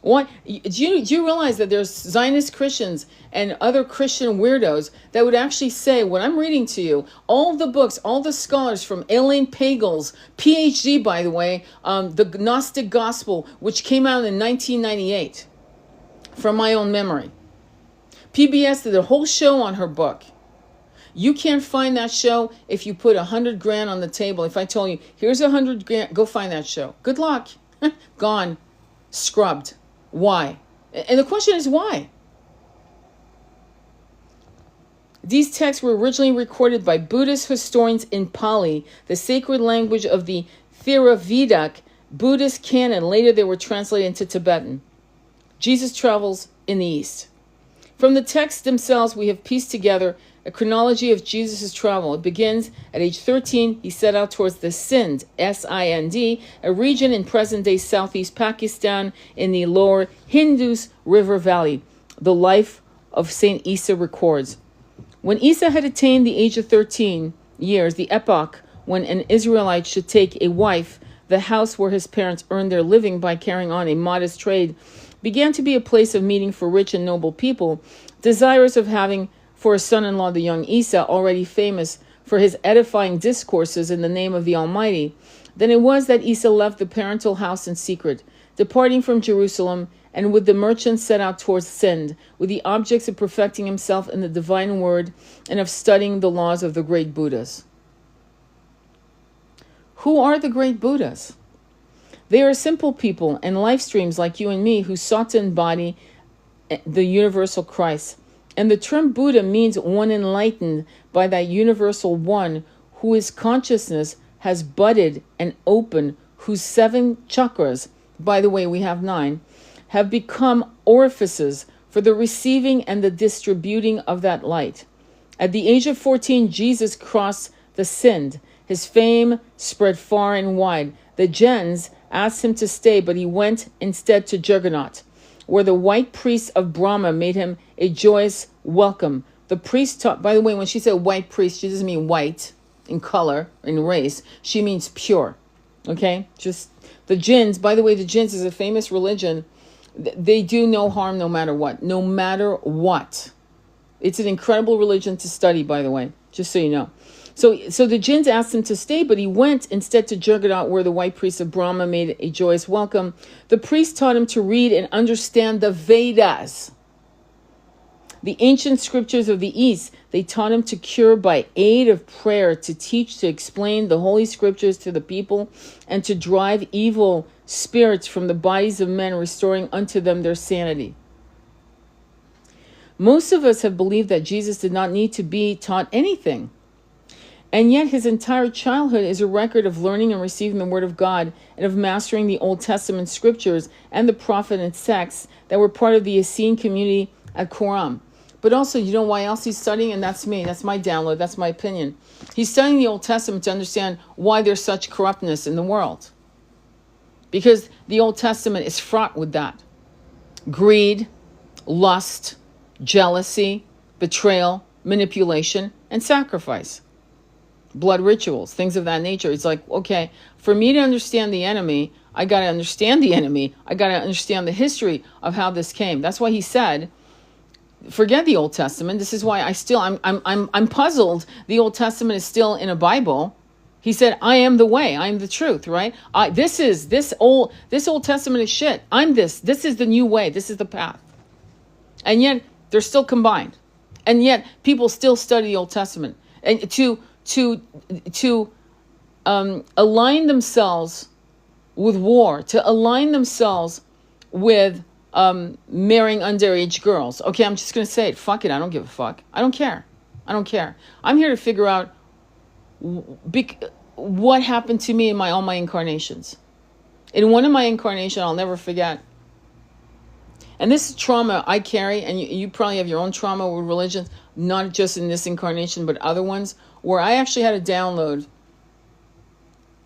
Why? Do you realize that there's Zionist Christians and other Christian weirdos that would actually say, what I'm reading to you, all the books, all the scholars from Elaine Pagel's PhD, by the way, the Gnostic Gospel, which came out in 1998, from my own memory. PBS did a whole show on her book. You can't find that show if you put $100,000 on the table. If I told you, here's $100,000, go find that show. Good luck. Gone. Scrubbed. Why? And the question is why? These texts were originally recorded by Buddhist historians in Pali, the sacred language of the Theravedic Buddhist canon. Later they were translated into Tibetan. Jesus travels in the East. From the texts themselves, we have pieced together a chronology of Jesus' travel. It begins at age 13. He set out towards the Sind, S-I-N-D, a region in present-day southeast Pakistan in the lower Indus River Valley. The life of Saint Isa records. When Isa had attained the age of 13 years, the epoch when an Israelite should take a wife, the house where his parents earned their living by carrying on a modest trade, began to be a place of meeting for rich and noble people, desirous of having for a son-in-law the young Isa, already famous for his edifying discourses in the name of the Almighty. Then it was that Isa left the parental house in secret, departing from Jerusalem, and with the merchants set out towards Sind, with the objects of perfecting himself in the divine word and of studying the laws of the great Buddhas. Who are the great Buddhas? They are simple people and life streams like you and me who sought to embody the universal Christ. And the term Buddha means one enlightened by that universal one whose consciousness has budded and opened, whose 7 chakras, by the way, we have 9, have become orifices for the receiving and the distributing of that light. At the age of 14, Jesus crossed the Sind. His fame spread far and wide. The gens asked him to stay, but he went instead to Juggernaut, where the white priest of Brahma made him a joyous welcome. The priest taught, by the way, when she said white priest, she doesn't mean white in color, in race. She means pure. Okay? Just the jinns, by the way, the jinns is a famous religion. They do no harm no matter what. No matter what. It's an incredible religion to study, by the way, just so you know. So the jinns asked him to stay, but he went instead to Juggernaut, where the white priest of Brahma made a joyous welcome. The priest taught him to read and understand the Vedas, the ancient scriptures of the East. They taught him to cure by aid of prayer, to teach, to explain the holy scriptures to the people, and to drive evil spirits from the bodies of men, restoring unto them their sanity. Most of us have believed that Jesus did not need to be taught anything. And yet his entire childhood is a record of learning and receiving the word of God and of mastering the Old Testament scriptures and the prophet and texts that were part of the Essene community at Qumran. But also, you know why else he's studying? And that's me. That's my download. That's my opinion. He's studying the Old Testament to understand why there's such corruptness in the world. Because the Old Testament is fraught with that. Greed, lust, jealousy, betrayal, manipulation, and sacrifice. Blood rituals, things of that nature. It's like, okay, for me to understand the enemy, I got to understand the enemy. I got to understand the history of how this came. That's why he said, forget the Old Testament. This is why I'm puzzled. The Old Testament is still in a Bible. He said, I am the way, I am the truth, right? This Old Testament is shit. I'm this. This is the new way. This is the path. And yet they're still combined. And yet people still study the Old Testament. And to align themselves with war, to align themselves with marrying underage girls. Okay, I'm just going to say it. Fuck it. I don't give a fuck. I don't care. I'm here to figure out what happened to me in all my incarnations. In one of my incarnations, I'll never forget. And this is trauma I carry, and you probably have your own trauma with religion, not just in this incarnation, but other ones, where I actually had a download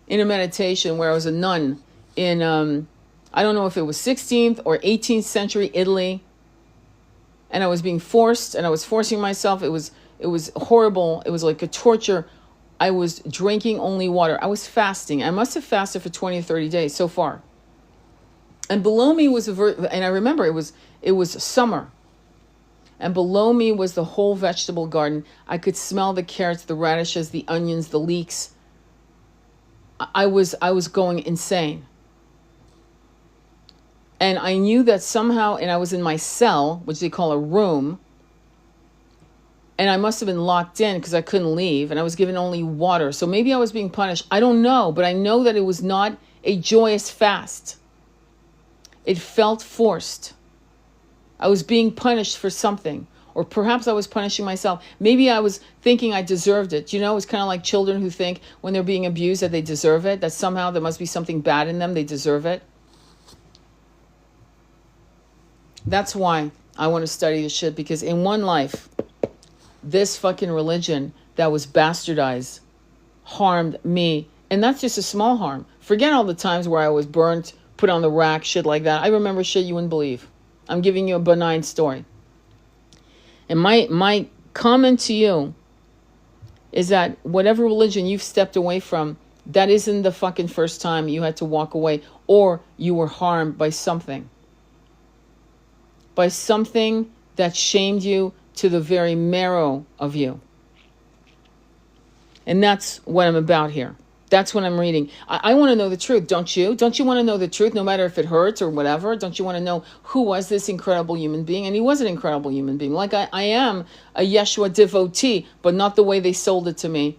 in a meditation where I was a nun in, I don't know if it was 16th or 18th century Italy, and I was being forced, and I was forcing myself. It was horrible. It was like a torture. I was drinking only water. I was fasting. I must have fasted for 20 or 30 days so far. And below me was and I remember it was summer. And below me was the whole vegetable garden. I could smell the carrots, the radishes, the onions, the leeks. I was going insane. And I knew that somehow, and I was in my cell, which they call a room, and I must have been locked in because I couldn't leave, and I was given only water. So maybe I was being punished. I don't know, but I know that it was not a joyous fast. It felt forced. I was being punished for something. Or perhaps I was punishing myself. Maybe I was thinking I deserved it. You know, it's kind of like children who think when they're being abused that they deserve it, that somehow there must be something bad in them, they deserve it. That's why I want to study this shit, because in one life, this fucking religion that was bastardized harmed me. And that's just a small harm. Forget all the times where I was burnt, put on the rack, shit like that. I remember shit you wouldn't believe. I'm giving you a benign story. And my comment to you is that whatever religion you've stepped away from, that isn't the fucking first time you had to walk away or you were harmed by something. By something that shamed you to the very marrow of you. And that's what I'm about here. That's what I'm reading. I want to know the truth, don't you? Don't you want to know the truth, no matter if it hurts or whatever? Don't you want to know who was this incredible human being? And he was an incredible human being. Like I am a Yeshua devotee, but not the way they sold it to me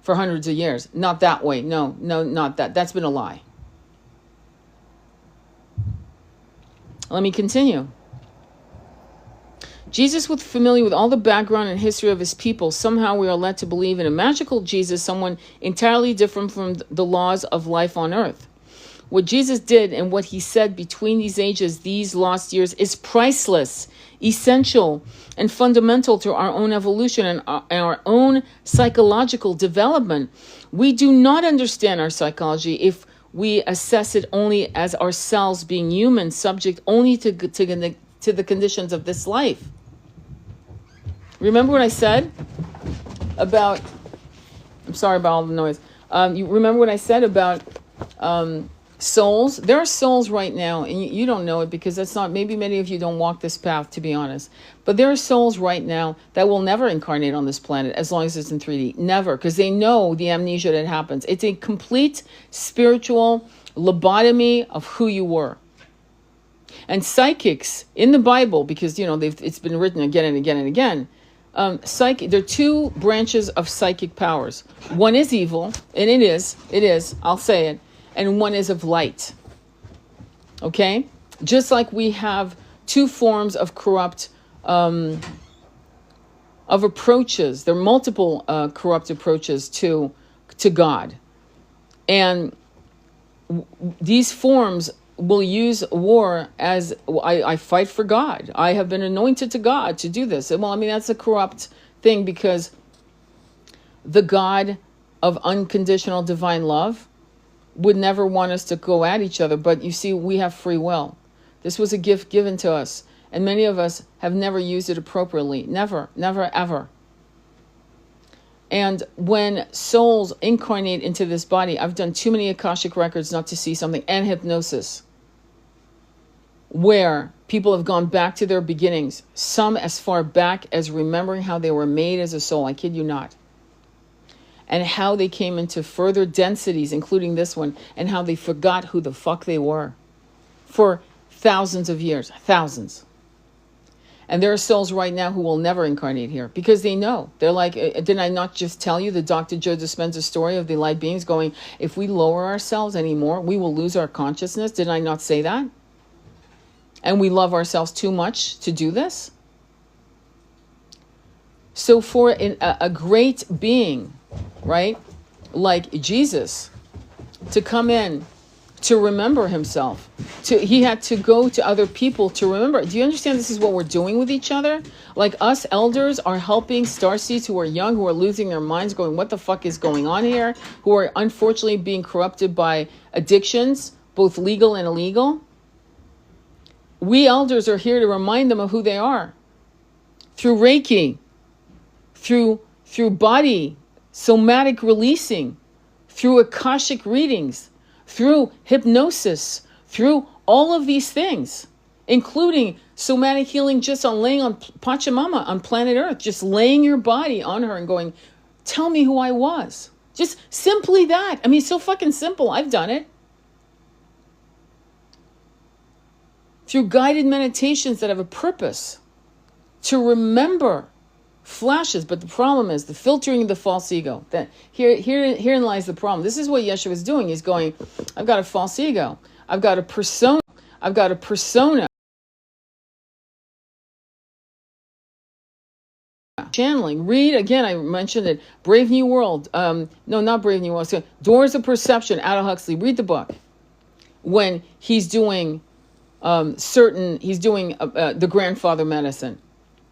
for hundreds of years. Not that way. No, not that. That's been a lie. Let me continue. Jesus was familiar with all the background and history of his people. Somehow we are led to believe in a magical Jesus, someone entirely different from the laws of life on earth. What Jesus did and what he said between these ages, these lost years, is priceless, essential, and fundamental to our own evolution and our own psychological development. We do not understand our psychology if we assess it only as ourselves being human, subject only to the conditions of this life. Remember what I said about, I'm sorry about all the noise. You remember what I said about souls? There are souls right now, and you don't know it because that's not, maybe many of you don't walk this path, to be honest. But there are souls right now that will never incarnate on this planet as long as it's in 3D. Never, because they know the amnesia that happens. It's a complete spiritual lobotomy of who you were. And psychics in the Bible, because, it's been written again and again and again, there are two branches of psychic powers. One is evil, and it is, I'll say it, and one is of light. Okay? Just like we have two forms of corrupt, of approaches. There are multiple corrupt approaches to God. And these forms will use war as, I fight for God. I have been anointed to God to do this. Well, that's a corrupt thing because the God of unconditional divine love would never want us to go at each other. But you see, we have free will. This was a gift given to us. And many of us have never used it appropriately. Never, never, ever. And when souls incarnate into this body, I've done too many Akashic records not to see something, and hypnosis, where people have gone back to their beginnings, some as far back as remembering how they were made as a soul, I kid you not, and how they came into further densities, including this one, and how they forgot who the fuck they were for thousands of years, thousands. And there are souls right now who will never incarnate here because they know. They're like, did I not just tell you the Dr. Joe Dispenza story of the light beings going, if we lower ourselves anymore, we will lose our consciousness? Did I not say that? And we love ourselves too much to do this? So for a great being, right, like Jesus, to come in, to remember himself, he had to go to other people to remember. Do you understand this is what we're doing with each other? Like us elders are helping starseeds who are young, who are losing their minds, going, what the fuck is going on here? Who are unfortunately being corrupted by addictions, both legal and illegal. We elders are here to remind them of who they are. Through Reiki, through body, somatic releasing, through Akashic readings, through hypnosis, through all of these things, including somatic healing, just on laying on Pachamama on planet Earth, just laying your body on her and going, tell me who I was. Just simply that. So fucking simple. I've done it. Through guided meditations that have a purpose to remember flashes. But the problem is the filtering of the false ego. That herein lies the problem. This is what Yeshua is doing. He's going, I've got a false ego. I've got a persona. I've got a persona. Channeling. Read, again, I mentioned it, Brave New World. No, not Brave New World. So Doors of Perception, Aldous Huxley. Read the book. When he's doing the grandfather medicine.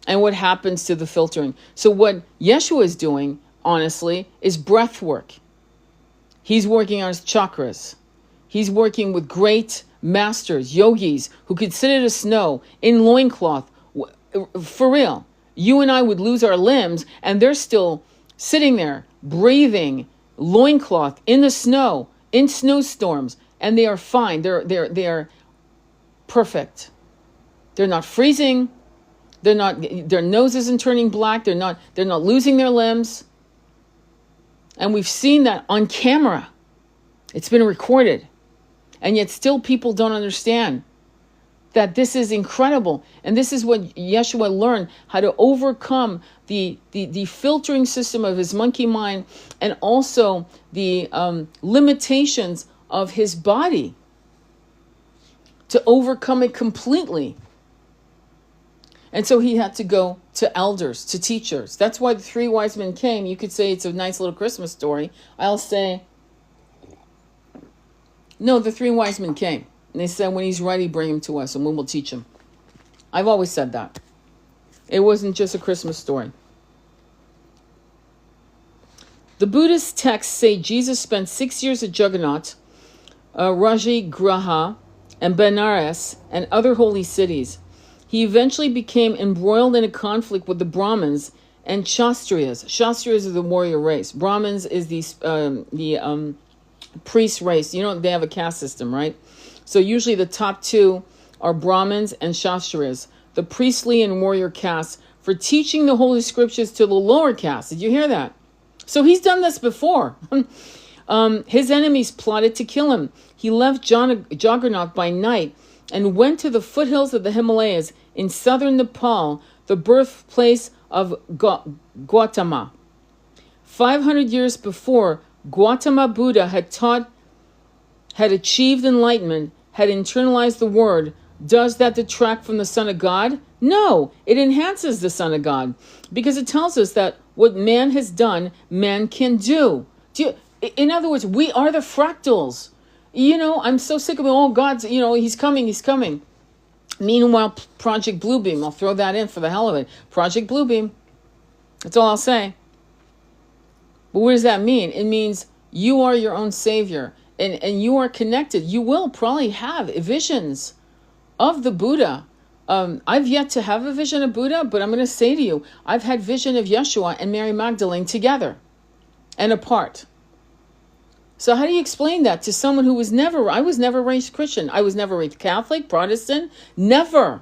And what happens to the filtering. So what Yeshua is doing, honestly, is breath work. He's working on his chakras. He's working with great masters, yogis, who could sit in the snow in loincloth. For real. You and I would lose our limbs, and they're still sitting there, breathing, loincloth, in the snow, in snowstorms, and they are fine. They're perfect. They're not freezing. They're not, their nose isn't turning black. They're not losing their limbs. And we've seen that on camera. It's been recorded. And yet still people don't understand that this is incredible. And this is what Yeshua learned, how to overcome the filtering system of his monkey mind and also the limitations of his body, to overcome it completely. And so he had to go to elders, to teachers. That's why the three wise men came. You could say it's a nice little Christmas story. I'll say No, the three wise men came. And they said, when he's ready, bring him to us and we will teach him. I've always said that. It wasn't just a Christmas story. The Buddhist texts say Jesus spent 6 years at Jagannath, Rajagaha, and Benares, and other holy cities. He eventually became embroiled in a conflict with the Brahmins and Kshatriyas. Kshatriyas are the warrior race. Brahmins is the priest race. You know, they have a caste system, right? So usually the top two are Brahmins and Kshatriyas, the priestly and warrior castes, for teaching the holy scriptures to the lower castes. Did you hear that? So he's done this before. His enemies plotted to kill him. He left Jagannath by night and went to the foothills of the Himalayas in southern Nepal, the birthplace of Gautama. 500 years before, Gautama Buddha had achieved enlightenment, had internalized the word. Does that detract from the Son of God? No, it enhances the Son of God, because it tells us that what man has done, man can do. In other words, we are the fractals. You know, I'm so sick of it. Oh, God's, you know, he's coming, he's coming. Meanwhile, Project Bluebeam, I'll throw that in for the hell of it. Project Bluebeam. That's all I'll say. But what does that mean? It means you are your own savior, and you are connected. You will probably have visions of the Buddha. I've yet to have a vision of Buddha, but I'm going to say to you, I've had vision of Yeshua and Mary Magdalene together and apart. So how do you explain that to someone who I was never raised Christian. I was never raised Catholic, Protestant, never.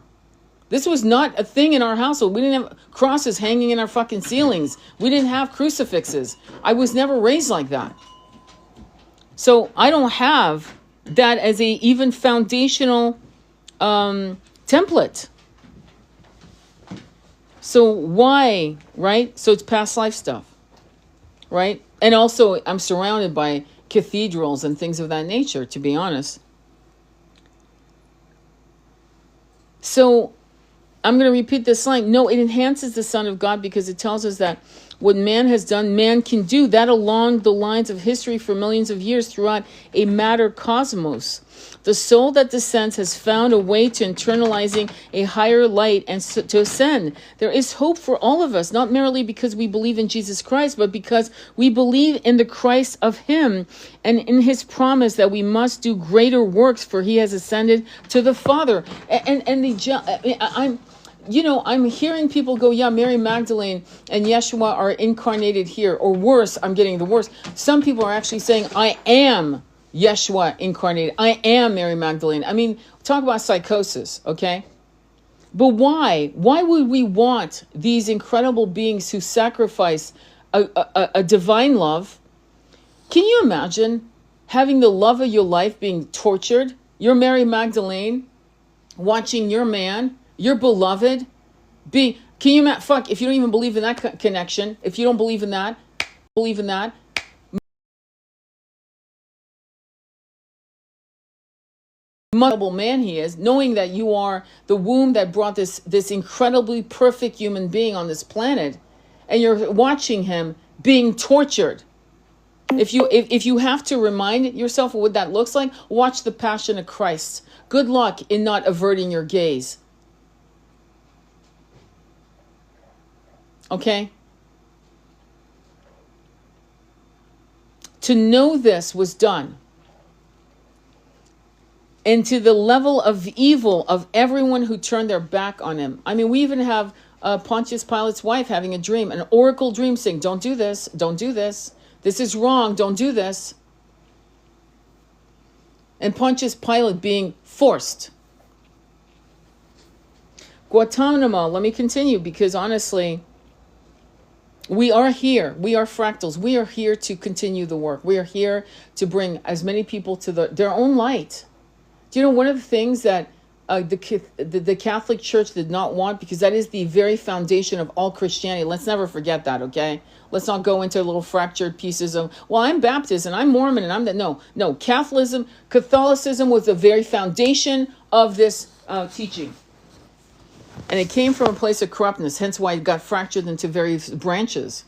This was not a thing in our household. We didn't have crosses hanging in our fucking ceilings. We didn't have crucifixes. I was never raised like that. So I don't have that as a even foundational template. So why, right? So it's past life stuff, right? And also I'm surrounded by cathedrals and things of that nature, to be honest. So I'm going to repeat this line. No, it enhances the Son of God, because it tells us that what man has done, man can do. That along the lines of history for millions of years throughout a matter cosmos. The soul that descends has found a way to internalizing a higher light and to ascend. There is hope for all of us, not merely because we believe in Jesus Christ, but because we believe in the Christ of him and in his promise that we must do greater works, for he has ascended to the Father. I'm hearing people go, yeah, Mary Magdalene and Yeshua are incarnated here, or worse, I'm getting the worse. Some people are actually saying, I am Yeshua incarnated. I am Mary Magdalene. I mean, talk about psychosis, okay? But why? Why would we want these incredible beings who sacrifice a divine love? Can you imagine having the love of your life being tortured? You're Mary Magdalene, watching your man, your beloved, can you imagine? Fuck, if you don't even believe in that connection, if you don't believe in that, incredible man he is, knowing that you are the womb that brought this incredibly perfect human being on this planet, and you're watching him being tortured. If you have to remind yourself of what that looks like, watch The Passion of Christ. Good luck in not averting your gaze. Okay? To know this was done. And to the level of evil of everyone who turned their back on him. I mean, we even have Pontius Pilate's wife having a dream, an oracle dream, saying, don't do this, don't do this. This is wrong, don't do this. And Pontius Pilate being forced. Guantanamo, let me continue, because honestly, we are here. We are fractals. We are here to continue the work. We are here to bring as many people to their own light. Do you know one of the things that the Catholic Church did not want, because that is the very foundation of all Christianity. Let's never forget that, okay? Let's not go into little fractured pieces of, well, I'm Baptist and I'm Mormon and I'm that. No, Catholicism was the very foundation of this teaching. And it came from a place of corruptness, hence why it got fractured into various branches.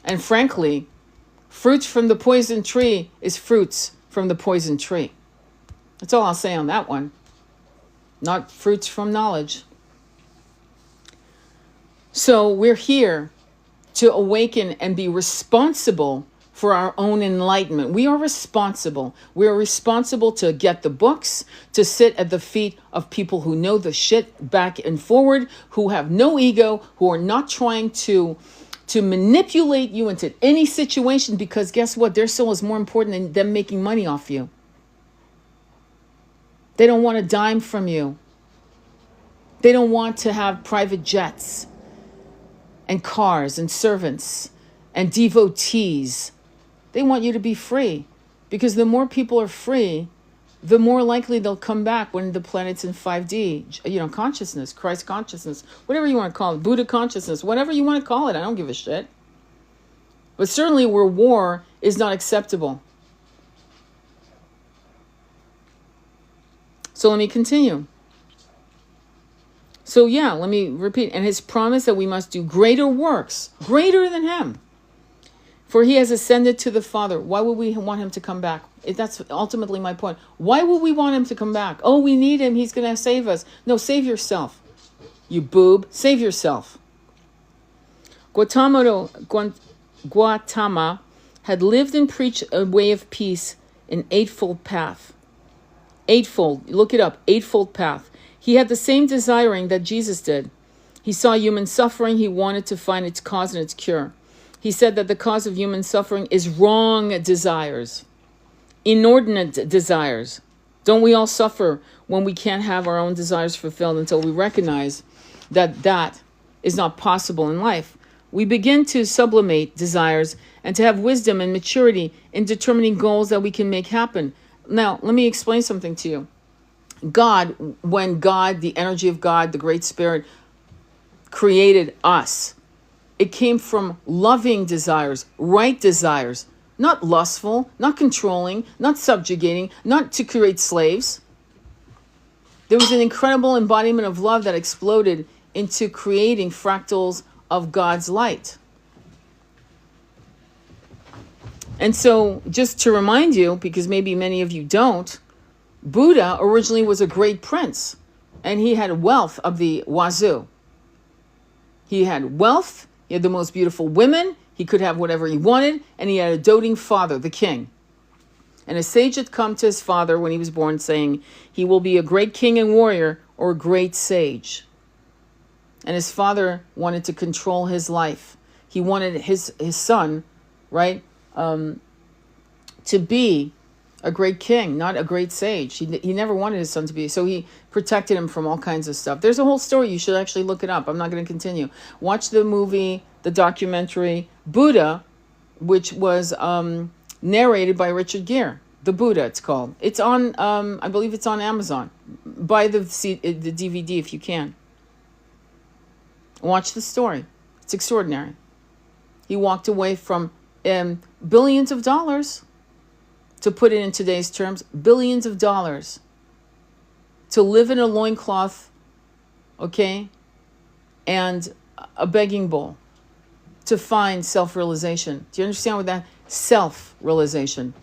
And frankly, fruits from the poison tree is fruits from the poison tree. That's all I'll say on that one. Not fruits from knowledge. So we're here to awaken and be responsible for our own enlightenment. We are responsible. We are responsible to get the books, to sit at the feet of people who know the shit back and forward, who have no ego, who are not trying to manipulate you into any situation, because guess what? Their soul is more important than them making money off you. They don't want a dime from you. They don't want to have private jets and cars and servants and devotees. They want you to be free, because the more people are free, the more likely they'll come back when the planet's in 5D, consciousness, Christ consciousness, whatever you want to call it, Buddha consciousness, whatever you want to call it. I don't give a shit. But certainly where war is not acceptable. So let me continue. So yeah, let me repeat. And his promise that we must do greater works, greater than him. For he has ascended to the Father. Why would we want him to come back? That's ultimately my point. Why would we want him to come back? Oh, we need him. He's going to save us. No, save yourself. You boob. Save yourself. Gautama had lived and preached a way of peace, an eightfold path. Eightfold. Look it up. Eightfold path. He had the same desiring that Jesus did. He saw human suffering. He wanted to find its cause and its cure. He said that the cause of human suffering is wrong desires, inordinate desires. Don't we all suffer when we can't have our own desires fulfilled until we recognize that that is not possible in life? We begin to sublimate desires and to have wisdom and maturity in determining goals that we can make happen. Now, let me explain something to you. When God, the energy of God, the Great Spirit, created us, it came from loving desires, right desires, not lustful, not controlling, not subjugating, not to create slaves. There was an incredible embodiment of love that exploded into creating fractals of God's light. And so, just to remind you, because maybe many of you don't, Buddha originally was a great prince, and he had wealth of the wazoo. He had wealth. He had the most beautiful women. He could have whatever he wanted. And he had a doting father, the king. And a sage had come to his father when he was born saying, he will be a great king and warrior or a great sage. And his father wanted to control his life. He wanted his son, right, to be a great king, not a great sage. He never wanted his son to be. So he protected him from all kinds of stuff. There's a whole story. You should actually look it up. I'm not going to continue. Watch the movie, the documentary, Buddha, which was narrated by Richard Gere. The Buddha, it's called. It's on, I believe it's on Amazon. Buy the DVD if you can. Watch the story. It's extraordinary. He walked away from billions of dollars. To put it in today's terms, billions of dollars to live in a loincloth, okay, and a begging bowl to find self-realization. Do you understand what that self-realization?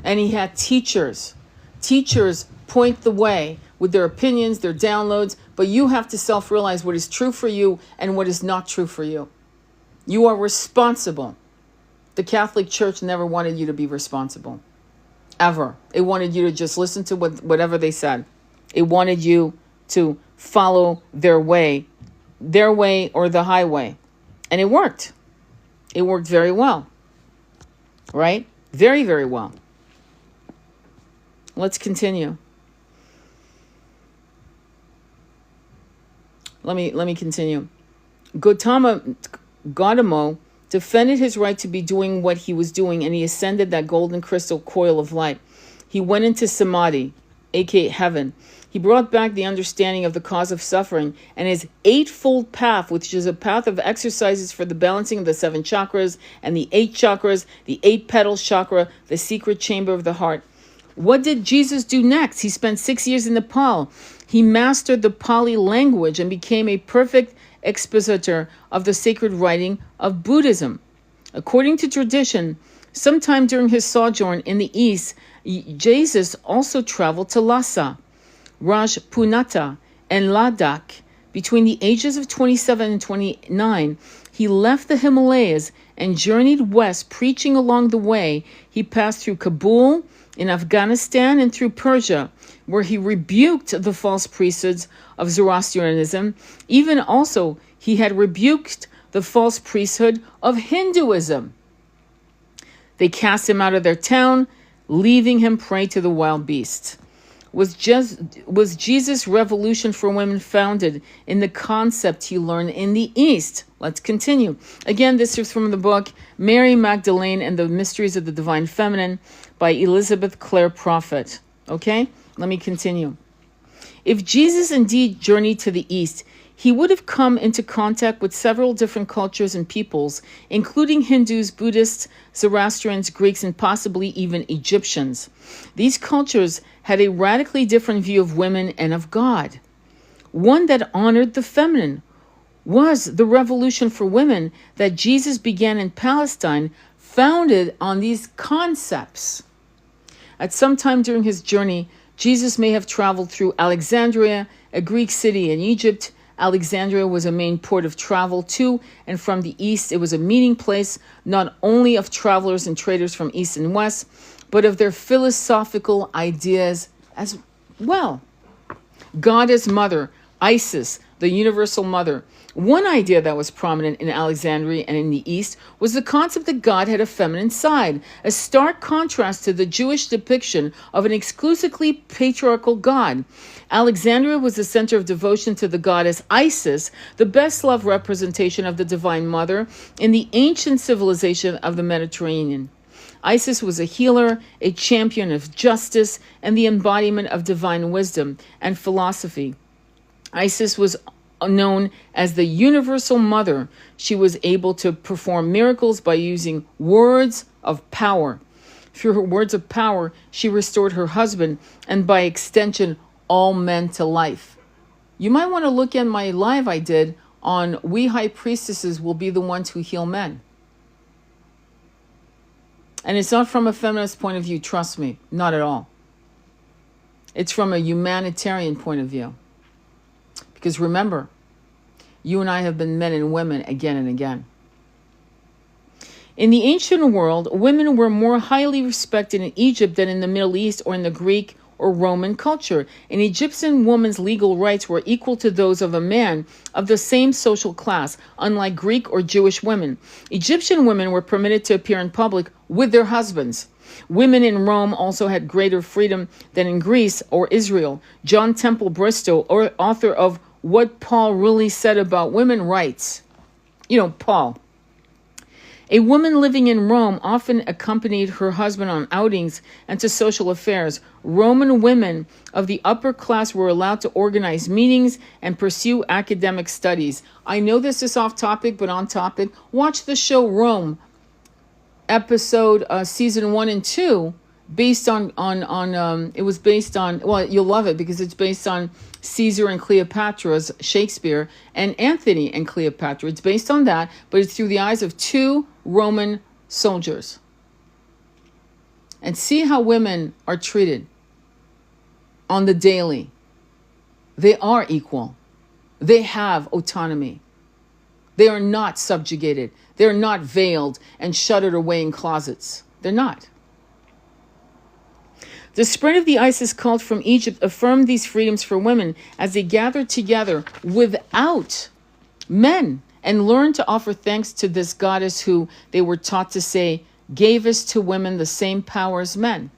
And he had teachers. Teachers point the way with their opinions, their downloads, but you have to self-realize what is true for you and what is not true for you. You are responsible. The Catholic Church never wanted you to be responsible. Ever. It wanted you to just listen to whatever they said. It wanted you to follow their way or the highway. And it worked. It worked very well. Right? Very, very well. Let's continue. Let me continue. Gautama defended his right to be doing what he was doing, and he ascended that golden crystal coil of light. He went into samadhi, aka heaven. He brought back the understanding of the cause of suffering and his eightfold path, which is a path of exercises for the balancing of the 7 chakras and the 8 chakras, the 8 petals chakra, the secret chamber of the heart. What did Jesus do next? He spent 6 years in Nepal. He mastered the Pali language and became a perfect expositor of the sacred writing of Buddhism. According to tradition, Sometime during his sojourn in the east, Jesus also traveled to Lhasa, Rajpunata, and Ladakh. Between the ages of 27 and 29, he left the Himalayas and journeyed west, preaching along the way. He passed through Kabul in Afghanistan and through Persia, where he rebuked the false priesthoods of Zoroastrianism. Even also, he had rebuked the false priesthood of Hinduism. They cast him out of their town, leaving him prey to the wild beasts. Was Jesus' revolution for women founded in the concept he learned in the East? Let's continue. Again, this is from the book Mary Magdalene and the Mysteries of the Divine Feminine by Elizabeth Clare Prophet. Okay, let me continue. If Jesus indeed journeyed to the East, he would have come into contact with several different cultures and peoples, including Hindus, Buddhists, Zoroastrians, Greeks, and possibly even Egyptians. These cultures had a radically different view of women and of God. One that honored the feminine. Was the revolution for women that Jesus began in Palestine founded on these concepts? At some time during his journey, Jesus may have traveled through Alexandria, a Greek city in Egypt. Alexandria was a main port of travel to and from the east. It was a meeting place not only of travelers and traders from east and west, but of their philosophical ideas as well. God as mother, Isis, the universal mother. One idea that was prominent in Alexandria and in the East was the concept that God had a feminine side, a stark contrast to the Jewish depiction of an exclusively patriarchal God. Alexandria was the center of devotion to the goddess Isis, the best-loved representation of the Divine Mother in the ancient civilization of the Mediterranean. Isis was a healer, a champion of justice, and the embodiment of divine wisdom and philosophy. Isis was known as the universal mother. She was able to perform miracles by using words of power. Through her words of power, she restored her husband and by extension, all men to life. You might want to look at my live I did on We High Priestesses Will Be the Ones Who Heal Men. And it's not from a feminist point of view, trust me, not at all. It's from a humanitarian point of view. Because remember, you and I have been men and women again and again. In the ancient world, women were more highly respected in Egypt than in the Middle East or in the Greek or Roman culture. An Egyptian woman's legal rights were equal to those of a man of the same social class, unlike Greek or Jewish women. Egyptian women were permitted to appear in public with their husbands. Women in Rome also had greater freedom than in Greece or Israel. John Temple Bristow, author of What Paul Really Said About Women, writes, Paul, a woman living in Rome often accompanied her husband on outings and to social affairs. Roman women of the upper class were allowed to organize meetings and pursue academic studies. I know this is off topic, but on topic. Watch the show Rome, episode season 1 and 2, based on it was based on, well, you'll love it because it's based on Caesar and Cleopatra's Shakespeare and Antony and Cleopatra. It's based on that, but it's through the eyes of 2 Roman soldiers. And see how women are treated on the daily. They are equal. They have autonomy. They are not subjugated. They're not veiled and shuttered away in closets. They're not. The spread of the Isis cult from Egypt affirmed these freedoms for women as they gathered together without men and learned to offer thanks to this goddess who, they were taught to say, gave us to women the same power as men.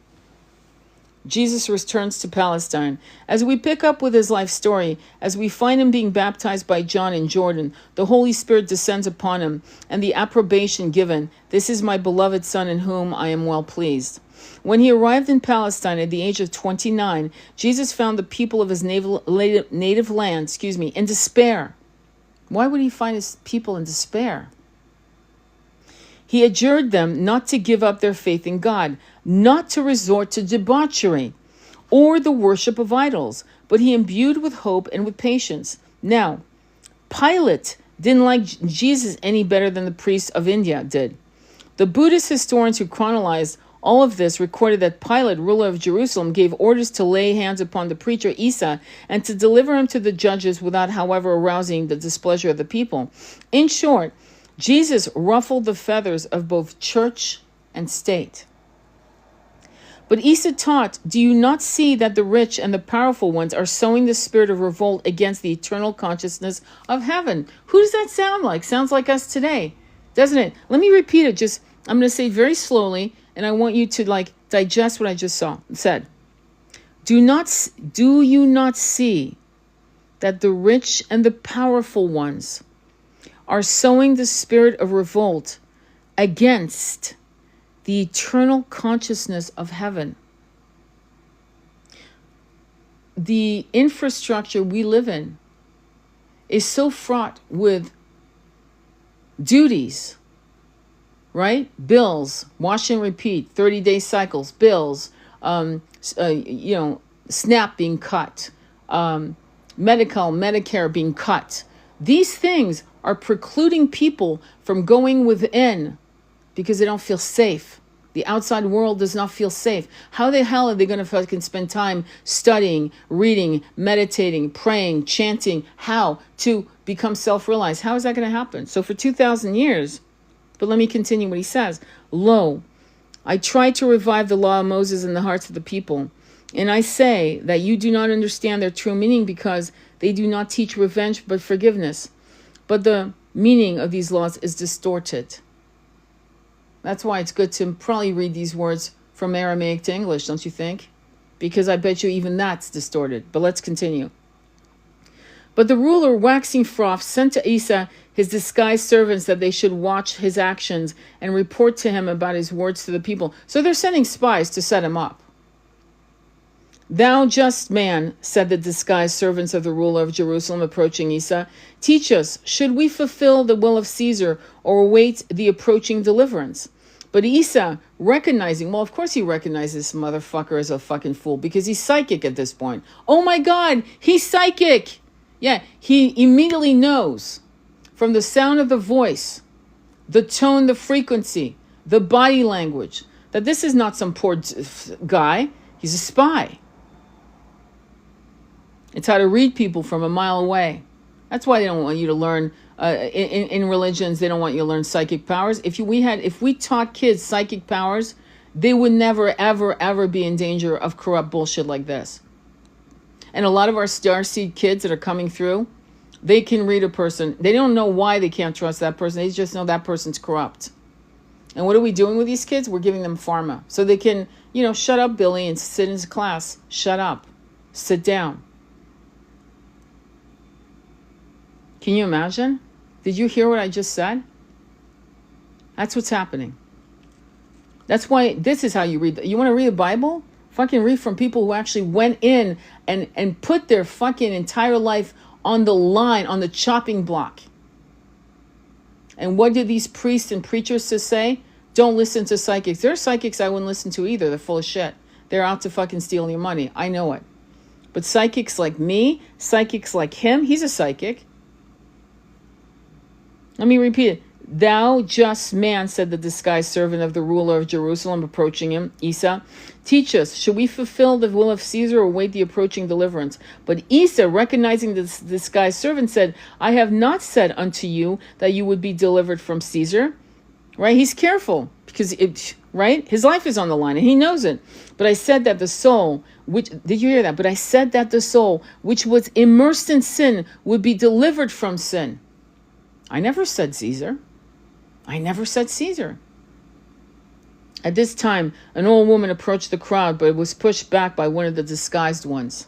Jesus returns to Palestine. As we pick up with his life story, as we find him being baptized by John in Jordan, the Holy Spirit descends upon him and the approbation given, "This is my beloved Son in whom I am well pleased." When he arrived in Palestine at the age of 29, Jesus found the people of his native land, in despair. Why would he find his people in despair? He adjured them not to give up their faith in God, not to resort to debauchery or the worship of idols, but he imbued with hope and with patience. Now, Pilate didn't like Jesus any better than the priests of India did. The Buddhist historians who chronicled all of this recorded that Pilate, ruler of Jerusalem, gave orders to lay hands upon the preacher Isa and to deliver him to the judges without, however, arousing the displeasure of the people. In short, Jesus ruffled the feathers of both church and state. But Isa taught, do you not see that the rich and the powerful ones are sowing the spirit of revolt against the eternal consciousness of heaven? Who does that sound like? Sounds like us today, doesn't it? Let me repeat it. I'm going to say it very slowly, and I want you to digest what I just said. Do you not see that the rich and the powerful ones are sowing the spirit of revolt against the eternal consciousness of heaven? The infrastructure we live in is so fraught with duties, right? Bills, wash and repeat, 30-day cycles, bills, SNAP being cut, Medicare being cut. These things are precluding people from going within because they don't feel safe. The outside world does not feel safe. How the hell are they going to fucking spend time studying, reading, meditating, praying, chanting? How to become self-realized? How is that going to happen? So for 2,000 years, but let me continue what he says. Lo, I tried to revive the law of Moses in the hearts of the people. And I say that you do not understand their true meaning because they do not teach revenge but forgiveness. But the meaning of these laws is distorted. That's why it's good to probably read these words from Aramaic to English, don't you think? Because I bet you even that's distorted. But let's continue. But the ruler, waxing wroth, sent to Isa his disguised servants that they should watch his actions and report to him about his words to the people. So they're sending spies to set him up. Thou just man, said the disguised servants of the ruler of Jerusalem, approaching Isa, teach us, should we fulfill the will of Caesar or await the approaching deliverance? But Isa, recognizing, well, of course he recognizes this motherfucker as a fucking fool because he's psychic at this point. Oh my God, he's psychic. Yeah, he immediately knows from the sound of the voice, the tone, the frequency, the body language, that this is not some poor guy. He's a spy. It's how to read people from a mile away. That's why they don't want you to learn, in religions, they don't want you to learn psychic powers. If we taught kids psychic powers, they would never, ever, ever be in danger of corrupt bullshit like this. And a lot of our starseed kids that are coming through, they can read a person. They don't know why they can't trust that person. They just know that person's corrupt. And what are we doing with these kids? We're giving them pharma. So they can, shut up, Billy, and sit in his class. Shut up. Sit down. Can you imagine? Did you hear what I just said? That's what's happening. That's why this is how you read. You want to read the Bible? Fucking read from people who actually went in and put their fucking entire life on the line, on the chopping block. And what did these priests and preachers to say? Don't listen to psychics. There are psychics I wouldn't listen to either. They're full of shit. They're out to fucking steal your money. I know it. But psychics like me, psychics like him, he's a psychic. Let me repeat it. Thou just man, said the disguised servant of the ruler of Jerusalem, approaching him, Isa, teach us, should we fulfill the will of Caesar or wait the approaching deliverance? But Isa, recognizing this disguised servant, said, I have not said unto you that you would be delivered from Caesar. Right? He's careful because his life is on the line and he knows it. But I said that the soul, did you hear that? But I said that the soul, which was immersed in sin, would be delivered from sin. I never said Caesar. I never said Caesar. At this time, an old woman approached the crowd, but it was pushed back by one of the disguised ones.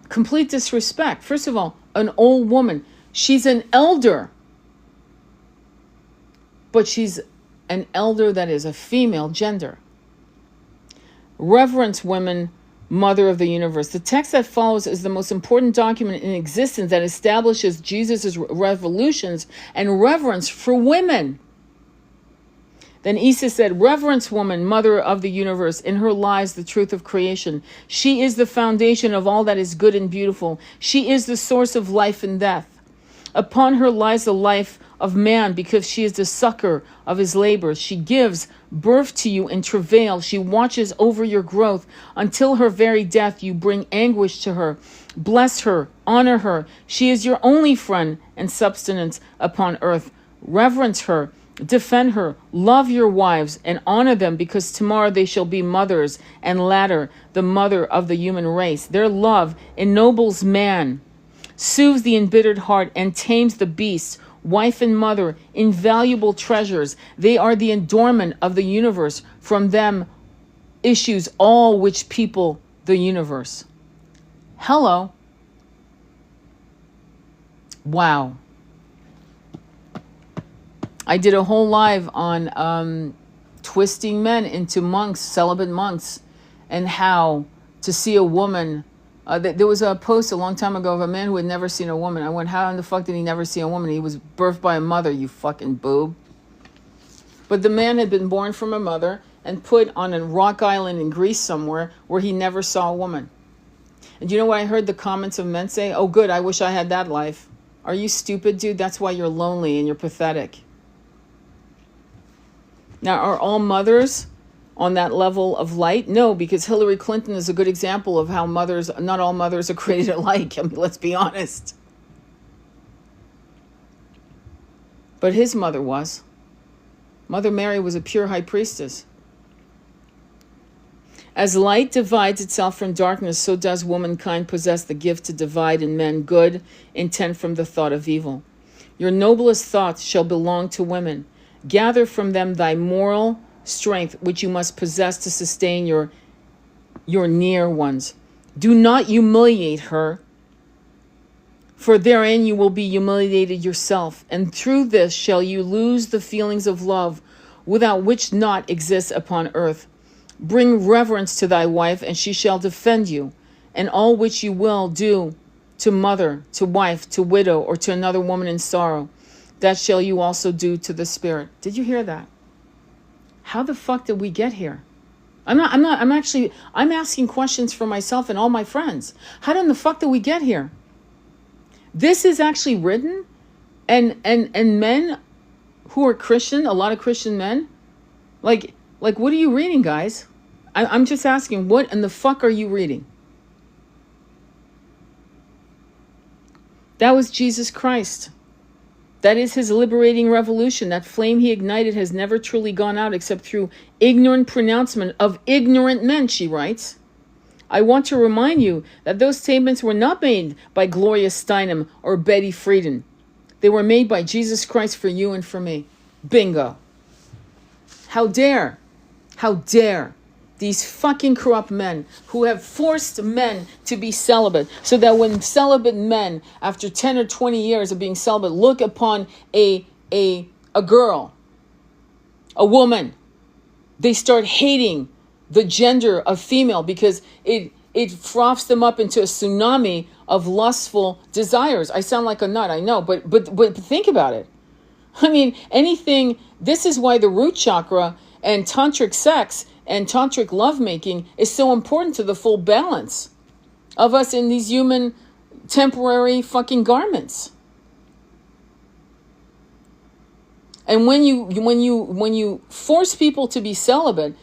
Complete disrespect. First of all, an old woman. She's an elder. But she's an elder that is a female gender. Reverence women, Mother of the universe. The text that follows is the most important document in existence that establishes Jesus' revolutions and reverence for women. Then Isa said, reverence woman, Mother of the universe. In her lies the truth of creation. She is the foundation of all that is good and beautiful. She is the source of life and death. Upon her lies the life of man, because she is the succor of his labors. She gives birth to you in travail. She watches over your growth until her very death. You bring anguish to her. Bless her, honor her. She is your only friend and substance upon earth. Reverence her, defend her, love your wives, and honor them, because tomorrow they shall be mothers, and latter the mother of the human race. Their love ennobles man, soothes the embittered heart, and tames the beast. Wife and mother, invaluable treasures. They are the adornment of the universe. From them issues all which people the universe. Hello. Wow. I did a whole live on twisting men into monks, celibate monks, and how to see a woman. There was a post a long time ago of a man who had never seen a woman. I went, how in the fuck did he never see a woman? He was birthed by a mother, you fucking boob. But the man had been born from a mother and put on a rock island in Greece somewhere where he never saw a woman. And you know what I heard the comments of men say? Oh, good, I wish I had that life. Are you stupid, dude? That's why you're lonely and you're pathetic. Now, are all mothers on that level of light? No, because Hillary Clinton is a good example of how not all mothers are created alike. I mean, let's be honest. But his mother was. Mother Mary was a pure high priestess. As light divides itself from darkness, so does womankind possess the gift to divide in men good intent from the thought of evil. Your noblest thoughts shall belong to women. Gather from them thy moral strength, which you must possess to sustain your near ones. Do not humiliate her, for therein you will be humiliated yourself, and through this shall you lose the feelings of love, without which naught exists upon earth. Bring reverence to thy wife, and she shall defend you, and all which you will do to mother, to wife, to widow, or to another woman in sorrow, that shall you also do to the spirit. Did you hear that? How the fuck did we get here? I'm asking questions for myself and all my friends. How in the fuck did we get here? This is actually written, and men who are Christian, a lot of Christian men, like what are you reading, guys? I'm just asking, what in the fuck are you reading? That was Jesus Christ. That is his liberating revolution. That flame he ignited has never truly gone out except through ignorant pronouncement of ignorant men, she writes. I want to remind you that those statements were not made by Gloria Steinem or Betty Friedan. They were made by Jesus Christ for you and for me. Bingo. How dare these fucking corrupt men who have forced men to be celibate, so that when celibate men, after 10 or 20 years of being celibate, look upon a girl, a woman, they start hating the gender of female, because it froths them up into a tsunami of lustful desires. I sound like a nut, I know, but think about it. I mean, this is why the root chakra and tantric sex and tantric lovemaking is so important to the full balance of us in these human temporary fucking garments. And when you force people to be celibate,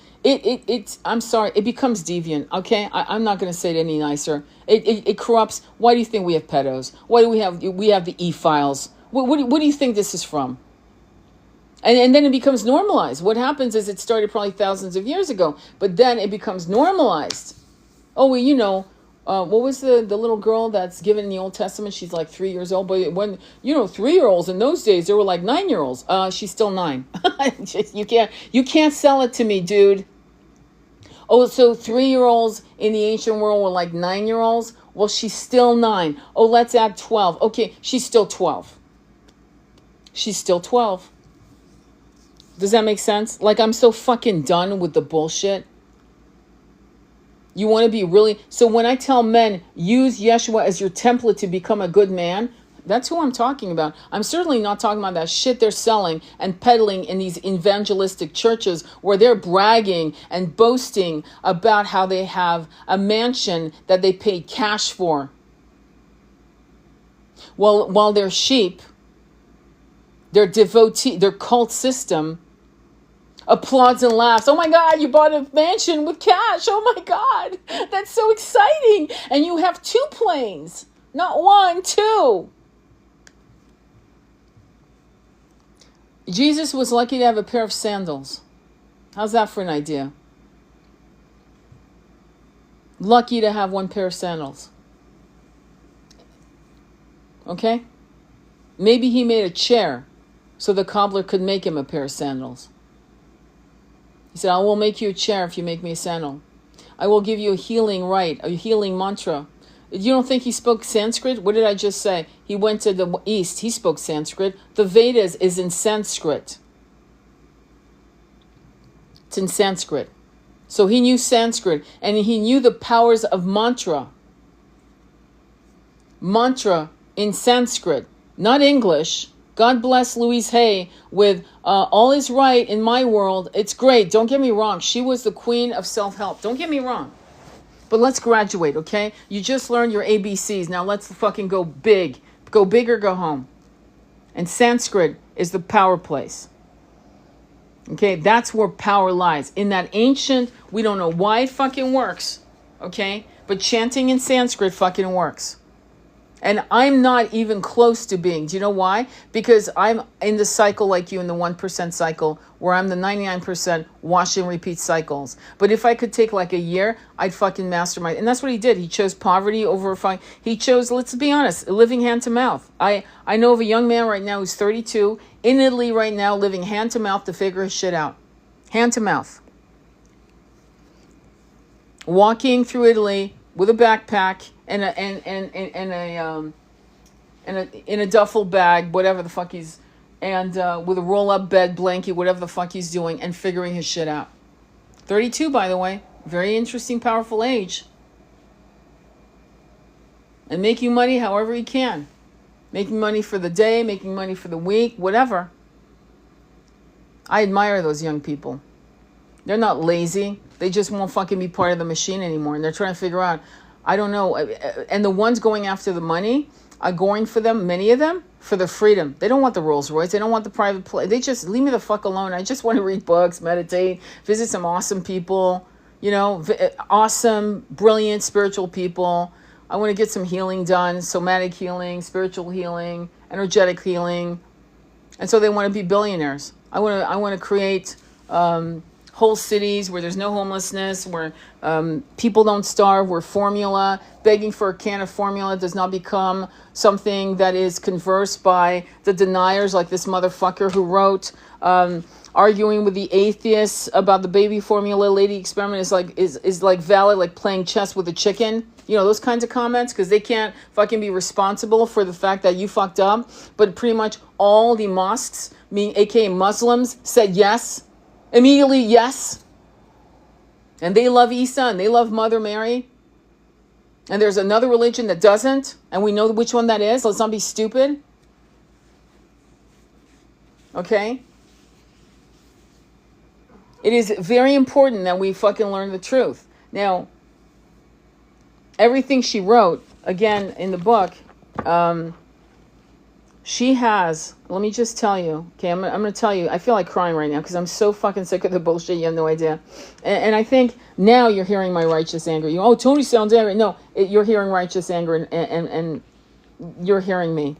I'm sorry, it becomes deviant. Okay, I'm not going to say it any nicer. It corrupts. Why do you think we have pedos? Why do we have the e-files? What do you think this is from? And then it becomes normalized. What happens is it started probably thousands of years ago, but then it becomes normalized. Oh, well, what was the little girl that's given in the Old Testament? She's like 3 years old, but when 3-year-olds in those days, they were like 9-year-olds. She's still 9. You can't sell it to me, dude. Oh, so 3-year-olds in the ancient world were like 9-year-olds. Well, she's still 9. Oh, let's add 12. Okay, she's still 12. She's still 12. Does that make sense? Like, I'm so fucking done with the bullshit. You want to be really... So when I tell men, use Yeshua as your template to become a good man, that's who I'm talking about. I'm certainly not talking about that shit they're selling and peddling in these evangelistic churches where they're bragging and boasting about how they have a mansion that they paid cash for. while their sheep, their devotee, their cult system applauds and laughs. Oh my God, you bought a mansion with cash. Oh my God, that's so exciting. And you have 2 planes, not 1, 2. Jesus was lucky to have a pair of sandals. How's that for an idea? Lucky to have 1 pair of sandals. Okay? Maybe he made a chair so the cobbler could make him a pair of sandals. He said, I will make you a chair if you make me a sandal. I will give you a healing rite, a healing mantra. You don't think he spoke Sanskrit? What did I just say? He went to the East. He spoke Sanskrit. The Vedas is in Sanskrit. It's in Sanskrit. So he knew Sanskrit, and he knew the powers of mantra. Mantra in Sanskrit, not English. God bless Louise Hay with all is right in my world. It's great. Don't get me wrong. She was the queen of self-help. Don't get me wrong. But let's graduate, okay? You just learned your ABCs. Now let's fucking go big. Go big or go home. And Sanskrit is the power place. Okay, that's where power lies. In that ancient, we don't know why it fucking works, okay? But chanting in Sanskrit fucking works. And I'm not even close to being. Do you know why? Because I'm in the cycle like you, in the 1% cycle, where I'm the 99% wash and repeat cycles. But if I could take like a year, I'd fucking master my... And that's what he did. He chose poverty over... He chose, let's be honest, living hand to mouth. I know of a young man right now who's 32, in Italy right now, living hand to mouth to figure his shit out. Hand to mouth. Walking through Italy with a backpack and in a duffel bag, whatever the fuck he's, and with a roll-up bed blanket, whatever the fuck he's doing, and figuring his shit out. 32, by the way, very interesting, powerful age, and making money however he can, making money for the day, making money for the week, whatever. I admire those young people. They're not lazy. They just won't fucking be part of the machine anymore, and they're trying to figure out. I don't know. And the ones going after the money are going for them, many of them, for the freedom. They don't want the Rolls Royce. They don't want the private plane. They just leave me the fuck alone. I just want to read books, meditate, visit some awesome people, awesome, brilliant, spiritual people. I want to get some healing done, somatic healing, spiritual healing, energetic healing. And so they want to be billionaires. I want to create whole cities where there's no homelessness, where people don't starve, where formula, begging for a can of formula does not become something that is conversed by the deniers, like this motherfucker who wrote, arguing with the atheists about the baby formula lady experiment is like valid, like playing chess with a chicken. Those kinds of comments, because they can't fucking be responsible for the fact that you fucked up. But pretty much all the mosques, aka Muslims, said yes. Immediately, yes. And they love Isa and they love Mother Mary. And there's another religion that doesn't. And we know which one that is. Let's not be stupid. Okay? It is very important that we fucking learn the truth. Now, everything she wrote, again, in the book, she has, let me just tell you, okay, I'm going to tell you, I feel like crying right now because I'm so fucking sick of the bullshit, you have no idea. And I think now you're hearing my righteous anger. Tony sounds angry. No, you're hearing righteous anger and you're hearing me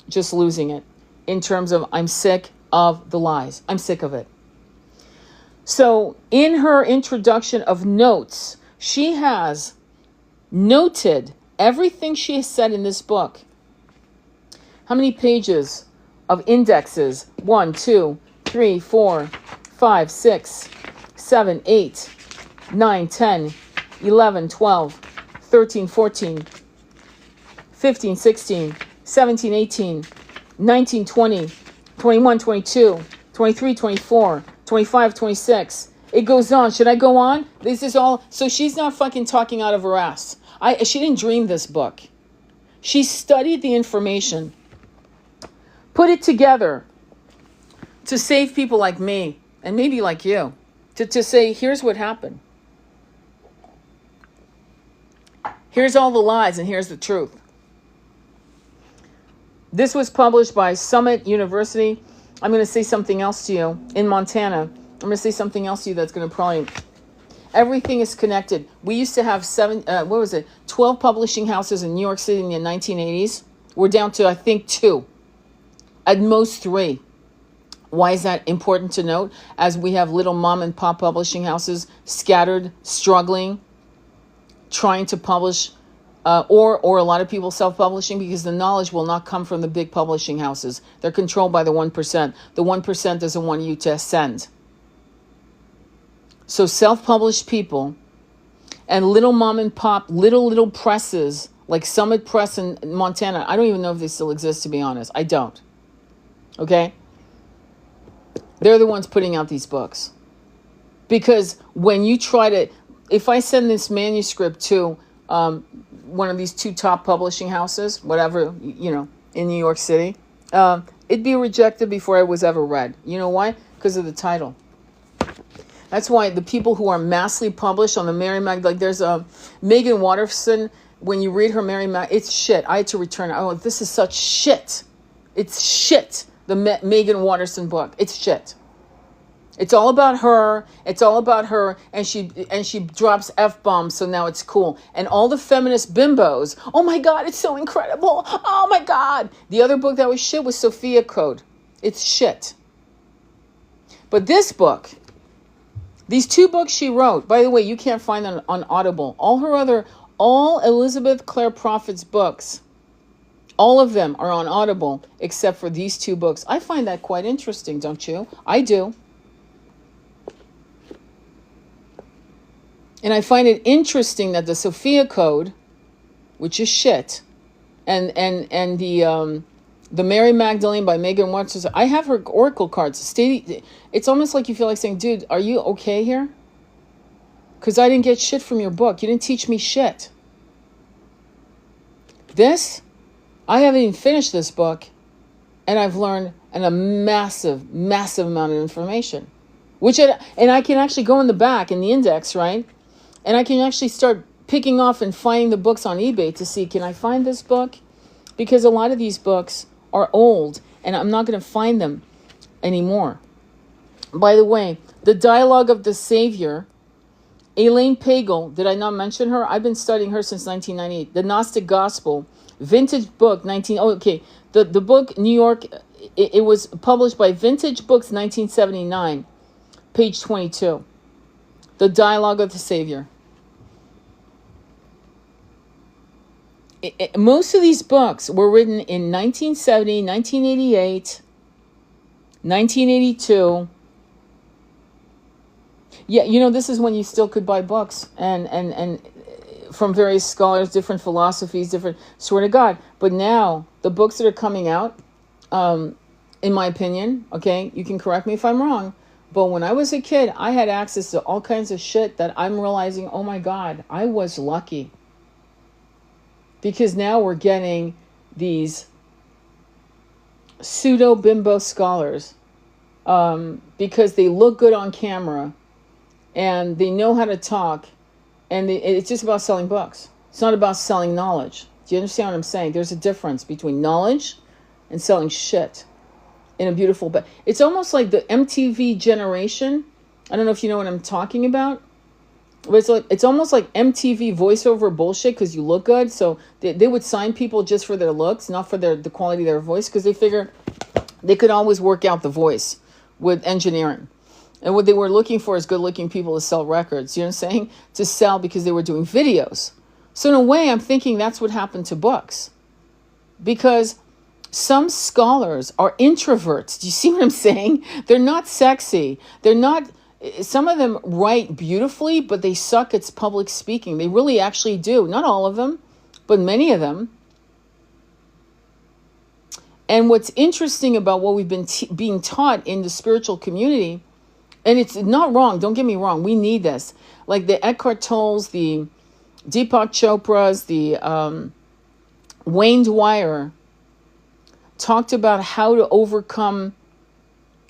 just losing it in terms of I'm sick of the lies. I'm sick of it. So in her introduction of notes, she has noted everything she has said in this book. How many pages of indexes? 1, 2, 3, 4, 5, 6, 7, 8, 9, 10, 11, 12, 13, 14, 15, 16, 17, 18, 19, 20, 21, 22, 23, 24, 25, 26. It goes on. Should I go on? This is all. So she's not fucking talking out of her ass. She didn't dream this book. She studied the information, put it together to save people like me and maybe like you, to say, here's what happened. Here's all the lies and here's the truth. This was published by Summit University. I'm going to say something else to you in Montana. I'm going to say something else to you that's going to probably... Everything is connected. We used to have 12 publishing houses in New York City in the 1980s. We're down to, I think, 2. At most 3. Why is that important to note? As we have little mom and pop publishing houses scattered, struggling, trying to publish, or a lot of people self-publishing, because the knowledge will not come from the big publishing houses. They're controlled by the 1%. The 1% doesn't want you to ascend. So self-published people and little mom and pop, little presses like Summit Press in Montana. I don't even know if they still exist, to be honest. I don't. Okay? They're the ones putting out these books. Because when you try to... If I send this manuscript to one of these 2 top publishing houses, whatever, in New York City, it'd be rejected before it was ever read. You know why? Because of the title. That's why the people who are massively published on the Mary Magdalene, like there's a Megan Watterson, when you read her Mary Magdalene, it's shit. I had to return it. Oh, this is such shit. It's shit. The Megan Watterson book. It's shit. It's all about her. It's all about her. And she drops F-bombs, so now it's cool. And all the feminist bimbos, oh my God, it's so incredible. Oh my God. The other book that was shit was Sophia Code. It's shit. But this book... These 2 books she wrote, by the way, you can't find them on Audible. All Elizabeth Clare Prophet's books, all of them are on Audible, except for these 2 books. I find that quite interesting, don't you? I do. And I find it interesting that the Sophia Code, which is shit, and the Mary Magdalene by Megan Watson. I have her oracle cards. It's almost like you feel like saying, dude, are you okay here? Because I didn't get shit from your book. You didn't teach me shit. This, I haven't even finished this book, and I've learned a massive amount of information. And I can actually go in the back, in the index, right? And I can actually start picking off and finding the books on eBay to see, can I find this book? Because a lot of these books are old, and I'm not going to find them anymore. By the way, the Dialogue of the Savior, Elaine Pagel, did I not mention her? I've been studying her since 1998. The Gnostic Gospel, vintage book, the book, New York, it was published by Vintage Books, 1979, page 22. The Dialogue of the Savior. Most of these books were written in 1970, 1988, 1982. Yeah, this is when you still could buy books and from various scholars, different philosophies, different, swear to God. But now, the books that are coming out, in my opinion, okay, you can correct me if I'm wrong, but when I was a kid, I had access to all kinds of shit that I'm realizing, oh my God, I was lucky. Because now we're getting these pseudo-bimbo scholars because they look good on camera and they know how to talk, and it's just about selling books. It's not about selling knowledge. Do you understand what I'm saying? There's a difference between knowledge and selling shit in a beautiful... But it's almost like the MTV generation. I don't know if you know what I'm talking about. But it's almost like MTV voiceover bullshit because you look good. So they would sign people just for their looks, not for the quality of their voice, because they figure they could always work out the voice with engineering. And what they were looking for is good-looking people to sell records. You know what I'm saying? To sell because they were doing videos. So in a way, I'm thinking that's what happened to books. Because some scholars are introverts. Do you see what I'm saying? They're not sexy. They're not... Some of them write beautifully, but they suck at public speaking. They really actually do. Not all of them, but many of them. And what's interesting about what we've been being taught in the spiritual community, and it's not wrong, don't get me wrong, we need this. Like the Eckhart Tolles, the Deepak Chopras, the Wayne Dwyer talked about how to overcome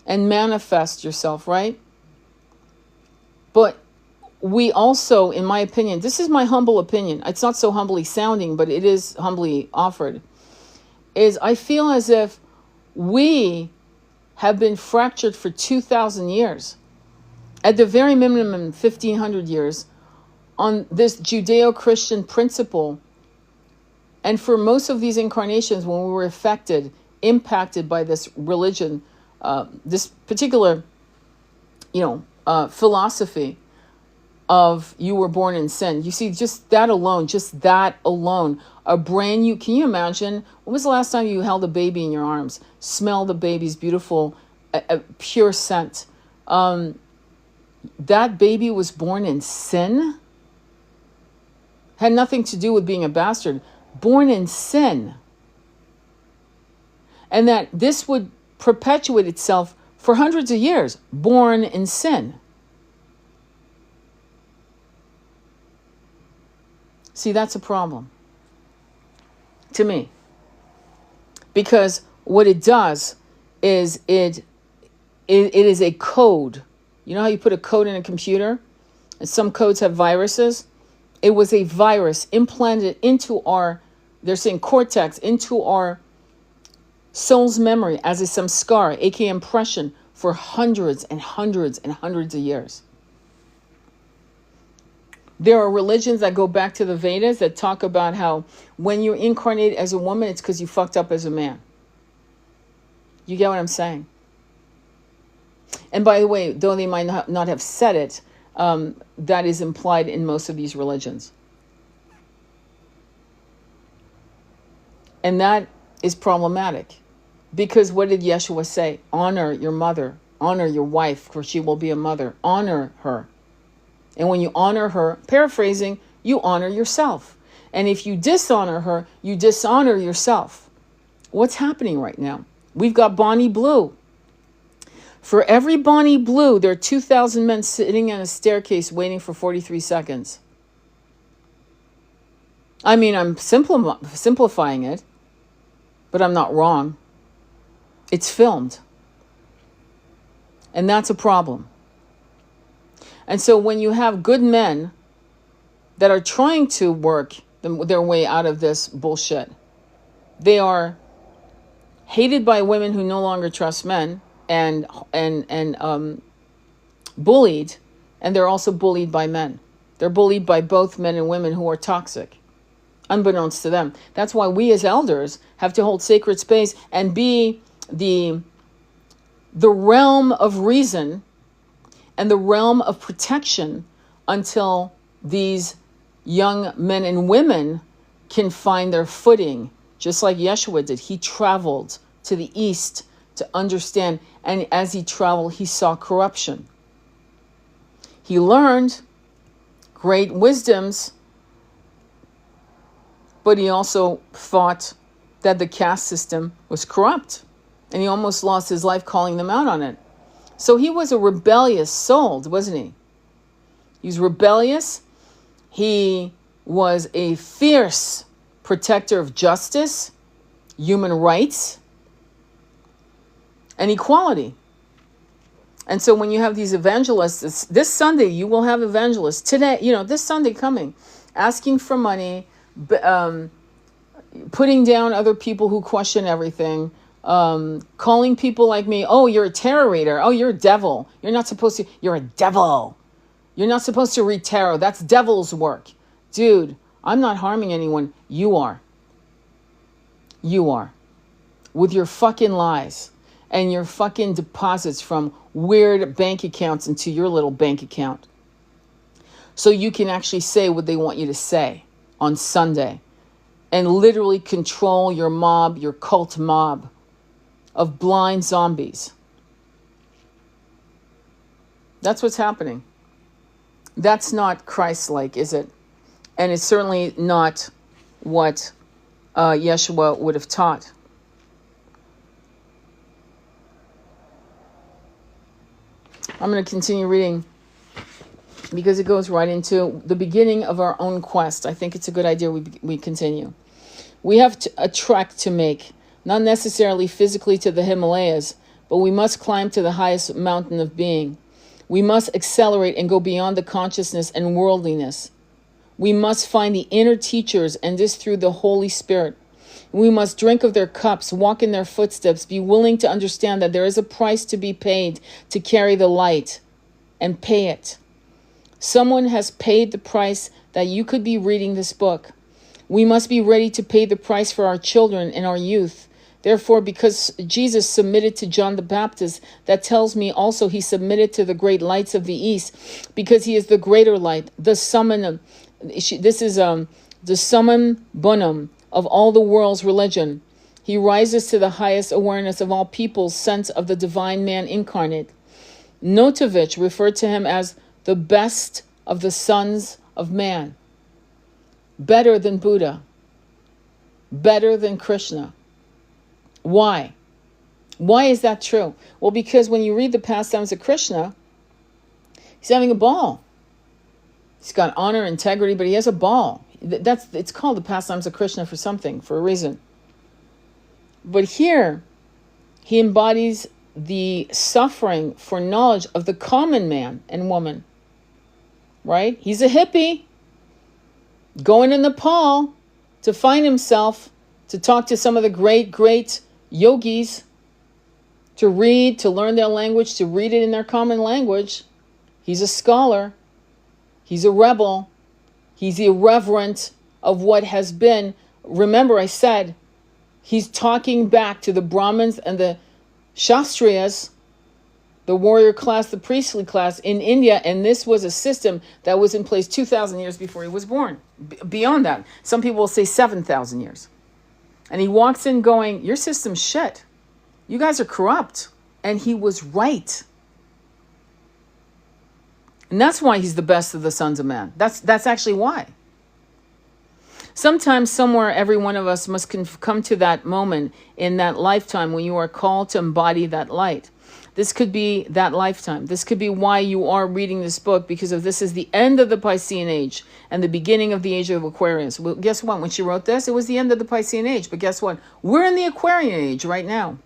and manifest yourself, right? But we also, in my opinion, this is my humble opinion. It's not so humbly sounding, but it is humbly offered. is I feel as if we have been fractured for 2,000 years. At the very minimum, 1,500 years on this Judeo-Christian principle. And for most of these incarnations, when we were impacted by this religion, this particular, philosophy of you were born in sin. You see, just that alone, a brand new, can you imagine? When was the last time you held a baby in your arms? Smell the baby's beautiful, pure scent. That baby was born in sin? Had nothing to do with being a bastard. Born in sin. And that this would perpetuate itself for hundreds of years. Born in sin. See, that's a problem to me. Because what it does is it is a code. You know how you put a code in a computer? And some codes have viruses? It was a virus implanted into our, they're saying cortex, into our soul's memory as a samskara, aka impression, for hundreds and hundreds and hundreds of years. There are religions that go back to the Vedas that talk about how when you're incarnated as a woman, it's because you fucked up as a man. You get what I'm saying? And by the way, though they might not have said it, that is implied in most of these religions. And that is problematic. Because what did Yeshua say? Honor your mother. Honor your wife, for she will be a mother. Honor her. And when you honor her, paraphrasing, you honor yourself. And if you dishonor her, you dishonor yourself. What's happening right now? We've got Bonnie Blue. For every Bonnie Blue, there are 2,000 men sitting on a staircase waiting for 43 seconds. I mean, I'm simplifying it, but I'm not wrong. It's filmed. And that's a problem. And so when you have good men that are trying to work their way out of this bullshit, they are hated by women who no longer trust men and bullied, and they're also bullied by men. They're bullied by both men and women who are toxic, unbeknownst to them. That's why we as elders have to hold sacred space and be the realm of reason and the realm of protection until these young men and women can find their footing, just like Yeshua did. He traveled to the east to understand, and as he traveled, he saw corruption. He learned great wisdoms, but he also thought that the caste system was corrupt, and he almost lost his life calling them out on it. So he was a rebellious soul, wasn't he? He was rebellious. He was a fierce protector of justice, human rights, and equality. And so when you have these evangelists, this Sunday you will have evangelists. Today, this Sunday coming, asking for money, putting down other people who question everything, calling people like me, oh, you're a terror reader. Oh, you're a devil. You're a devil. You're not supposed to read tarot. That's devil's work. Dude, I'm not harming anyone. You are. You are. With your fucking lies and your fucking deposits from weird bank accounts into your little bank account. So you can actually say what they want you to say on Sunday and literally control your mob, your cult mob of blind zombies. That's what's happening. That's not Christ-like, is it? And it's certainly not what Yeshua would have taught. I'm going to continue reading because it goes right into the beginning of our own quest. I think it's a good idea we continue. We have a trek to make, not necessarily physically to the Himalayas, but we must climb to the highest mountain of being. We must accelerate and go beyond the consciousness and worldliness. We must find the inner teachers, and this through the Holy Spirit. We must drink of their cups, walk in their footsteps, be willing to understand that there is a price to be paid to carry the light, and pay it. Someone has paid the price that you could be reading this book. We must be ready to pay the price for our children and our youth. Therefore, because Jesus submitted to John the Baptist, that tells me also he submitted to the great lights of the east, because he is the greater light, the summum. This is the summum bonum of all the world's religion. He rises to the highest awareness of all people's sense of the divine man incarnate. Notovich referred to him as the best of the sons of man. Better than Buddha. Better than Krishna. Why? Why is that true? Well, because when you read the pastimes of Krishna, he's having a ball. He's got honor, integrity, but he has a ball. It's called the pastimes of Krishna for something, for a reason. But here, he embodies the suffering for knowledge of the common man and woman. Right? He's a hippie going to Nepal to find himself, to talk to some of the great yogis, to read, to learn their language, to read it in their common language. He's a scholar. He's a rebel. He's irreverent of what has been. Remember, I said, he's talking back to the Brahmins and the Shastriyas, the warrior class, the priestly class in India. And this was a system that was in place 2,000 years before he was born. Beyond that, some people will say 7,000 years. And he walks in going, your system's shit. You guys are corrupt. And he was right. And that's why he's the best of the sons of man. That's actually why. Sometimes, somewhere, every one of us must come to that moment in that lifetime when you are called to embody that light. This could be that lifetime. This could be why you are reading this book, because of this is the end of the Piscean age and the beginning of the age of Aquarius. Well, guess what? When she wrote this, it was the end of the Piscean age. But guess what? We're in the Aquarian age right now.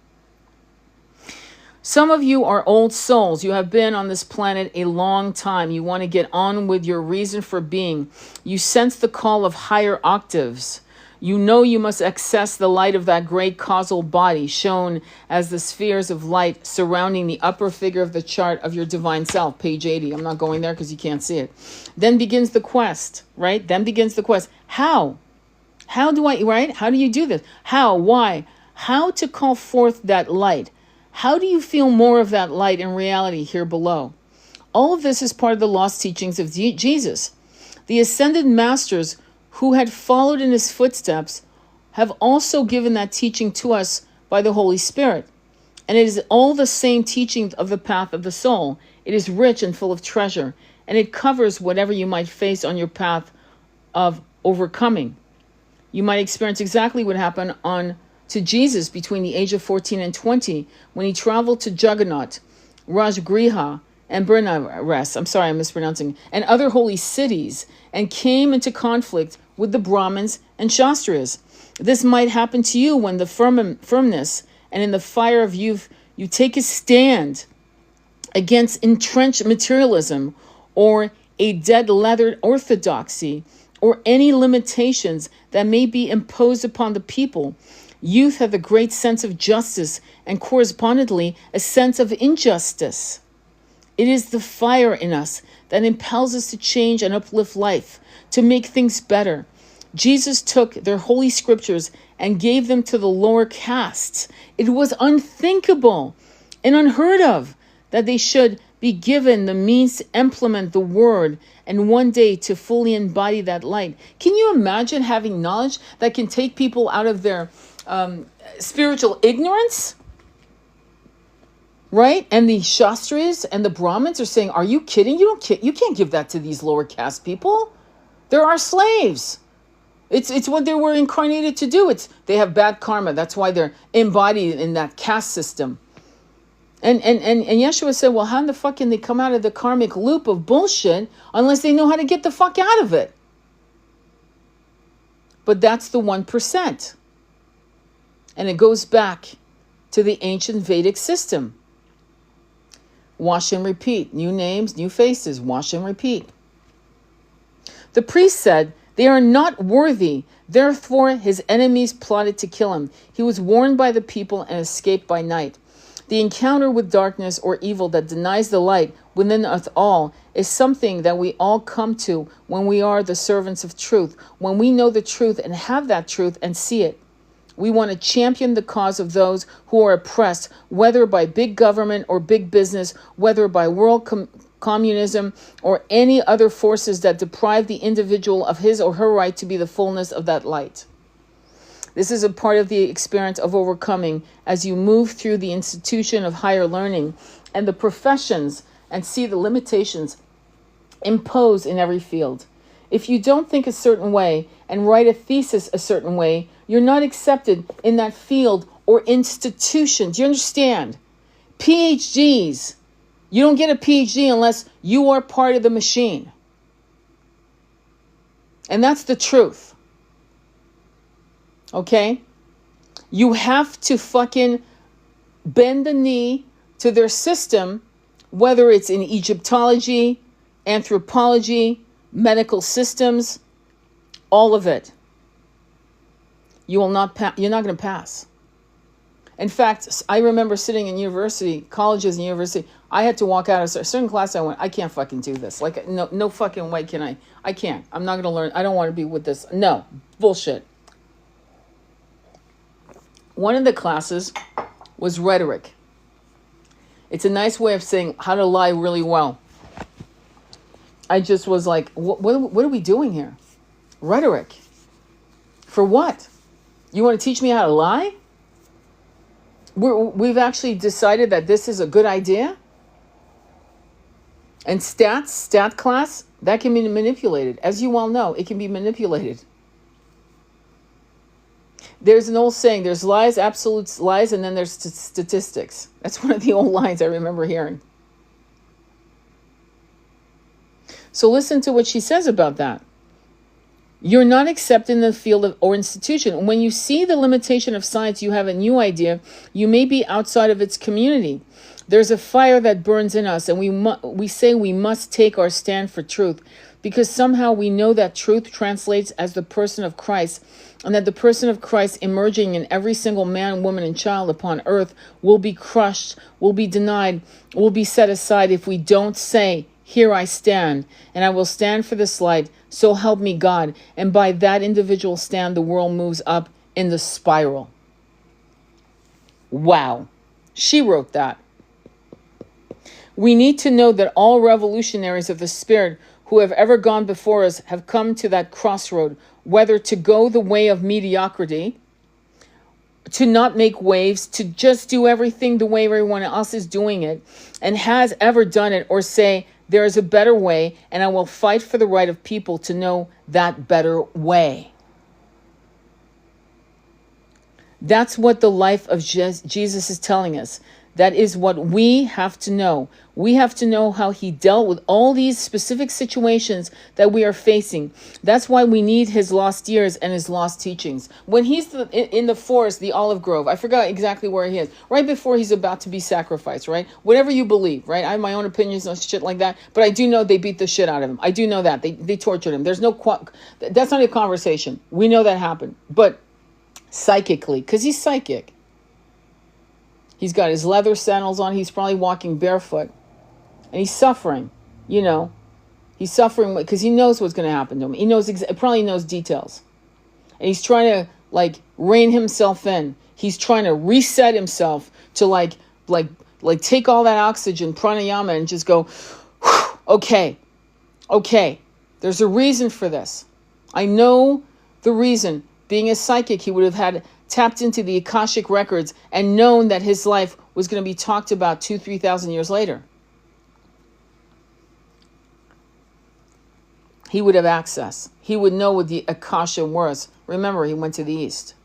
Some of you are old souls. You have been on this planet a long time. You want to get on with your reason for being. You sense the call of higher octaves. You know you must access the light of that great causal body shown as the spheres of light surrounding the upper figure of the chart of your divine self, page 80. I'm not going there because you can't see it. Then begins the quest, right? Then begins the quest. How? How do I, right? How do you do this? How? Why? How to call forth that light? How do you feel more of that light in reality here below? All of this is part of the lost teachings of Jesus. The ascended masters who had followed in his footsteps have also given that teaching to us by the Holy Spirit. And it is all the same teaching of the path of the soul. It is rich and full of treasure, and it covers whatever you might face on your path of overcoming. You might experience exactly what happened to Jesus between the age of 14 and 20 when he traveled to Jagannath, Rajgriha, and Benares, I'm sorry, I'm mispronouncing, and other holy cities, and came into conflict with the Brahmins and Shastriyas. This might happen to you when the firmness and in the fire of youth you take a stand against entrenched materialism or a dead leather orthodoxy or any limitations that may be imposed upon the people. Youth have a great sense of justice and correspondingly a sense of injustice. It is the fire in us that impels us to change and uplift life, to make things better. Jesus took their holy scriptures and gave them to the lower castes. It was unthinkable and unheard of that they should be given the means to implement the word and one day to fully embody that light. Can you imagine having knowledge that can take people out of their spiritual ignorance? Right? And the Shastris and the Brahmins are saying, are you kidding? You can't give that to these lower caste people. They're our slaves. It's what they were incarnated to do. They have bad karma. That's why they're embodied in that caste system. And Yeshua said, well, how the fuck can they come out of the karmic loop of bullshit unless they know how to get the fuck out of it? But that's the 1%. And it goes back to the ancient Vedic system. Wash and repeat. New names, new faces. Wash and repeat. The priest said They are not worthy. Therefore, his enemies plotted to kill him. He was warned by the people and escaped by night. The encounter with darkness or evil that denies the light within us all is something that we all come to when we are the servants of truth, when we know the truth and have that truth and see it. We want to champion the cause of those who are oppressed, whether by big government or big business, whether by world communism or any other forces that deprive the individual of his or her right to be the fullness of that light. This is a part of the experience of overcoming as you move through the institution of higher learning and the professions and see the limitations imposed in every field. If you don't think a certain way and write a thesis a certain way, you're not accepted in that field or institution. Do you understand? PhDs. You don't get a PhD unless you are part of the machine. And that's the truth. Okay? You have to fucking bend the knee to their system, whether it's in Egyptology, anthropology, medical systems, all of it. You will not you're not going to pass. In fact, I remember sitting in university, colleges and university, I had to walk out of a certain class. I went, I can't fucking do this. Like, no fucking way can I. I can't. I'm not going to learn. I don't want to be with this. No, bullshit. One of the classes was rhetoric. It's a nice way of saying how to lie really well. I just was like, what are we doing here? Rhetoric. For what? You want to teach me how to lie? We've actually decided that this is a good idea. And stat class, that can be manipulated. As you all know, it can be manipulated. There's an old saying, there's lies, absolute lies, and then there's statistics. That's one of the old lines I remember hearing. So listen to what she says about that. You're not accepted in the field of, or institution. When you see the limitation of science, you have a new idea. You may be outside of its community. There's a fire that burns in us, and we say we must take our stand for truth, because somehow we know that truth translates as the person of Christ, and that the person of Christ emerging in every single man, woman, and child upon earth will be crushed, will be denied, will be set aside if we don't say, here I stand, and I will stand for this light, so help me God. And by that individual stand, the world moves up in the spiral. Wow. She wrote that. We need to know that all revolutionaries of the Spirit who have ever gone before us have come to that crossroad, whether to go the way of mediocrity, to not make waves, to just do everything the way everyone else is doing it, and has ever done it, or say, there is a better way, and I will fight for the right of people to know that better way. That's what the life of Jesus is telling us. That is what we have to know. We have to know how he dealt with all these specific situations that we are facing. That's why we need his lost years and his lost teachings. When he's in the forest, the olive grove, I forgot exactly where he is, right before he's about to be sacrificed, right? Whatever you believe, right? I have my own opinions on shit like that, but I do know they beat the shit out of him. I do know that. They tortured him. There's no, that's not a conversation. We know that happened. But psychically, because he's psychic. He's got his leather sandals on. He's probably walking barefoot. And he's suffering, you know. He's suffering because he knows what's going to happen to him. He knows, probably knows details. And he's trying to, like, rein himself in. He's trying to reset himself to, like take all that oxygen, pranayama, and just go, okay. There's a reason for this. I know the reason. Being a psychic, he would have had tapped into the Akashic records and known that his life was going to be talked about 2,000-3,000 years later. He would have access. He would know what the Akasha was. Remember, he went to the East.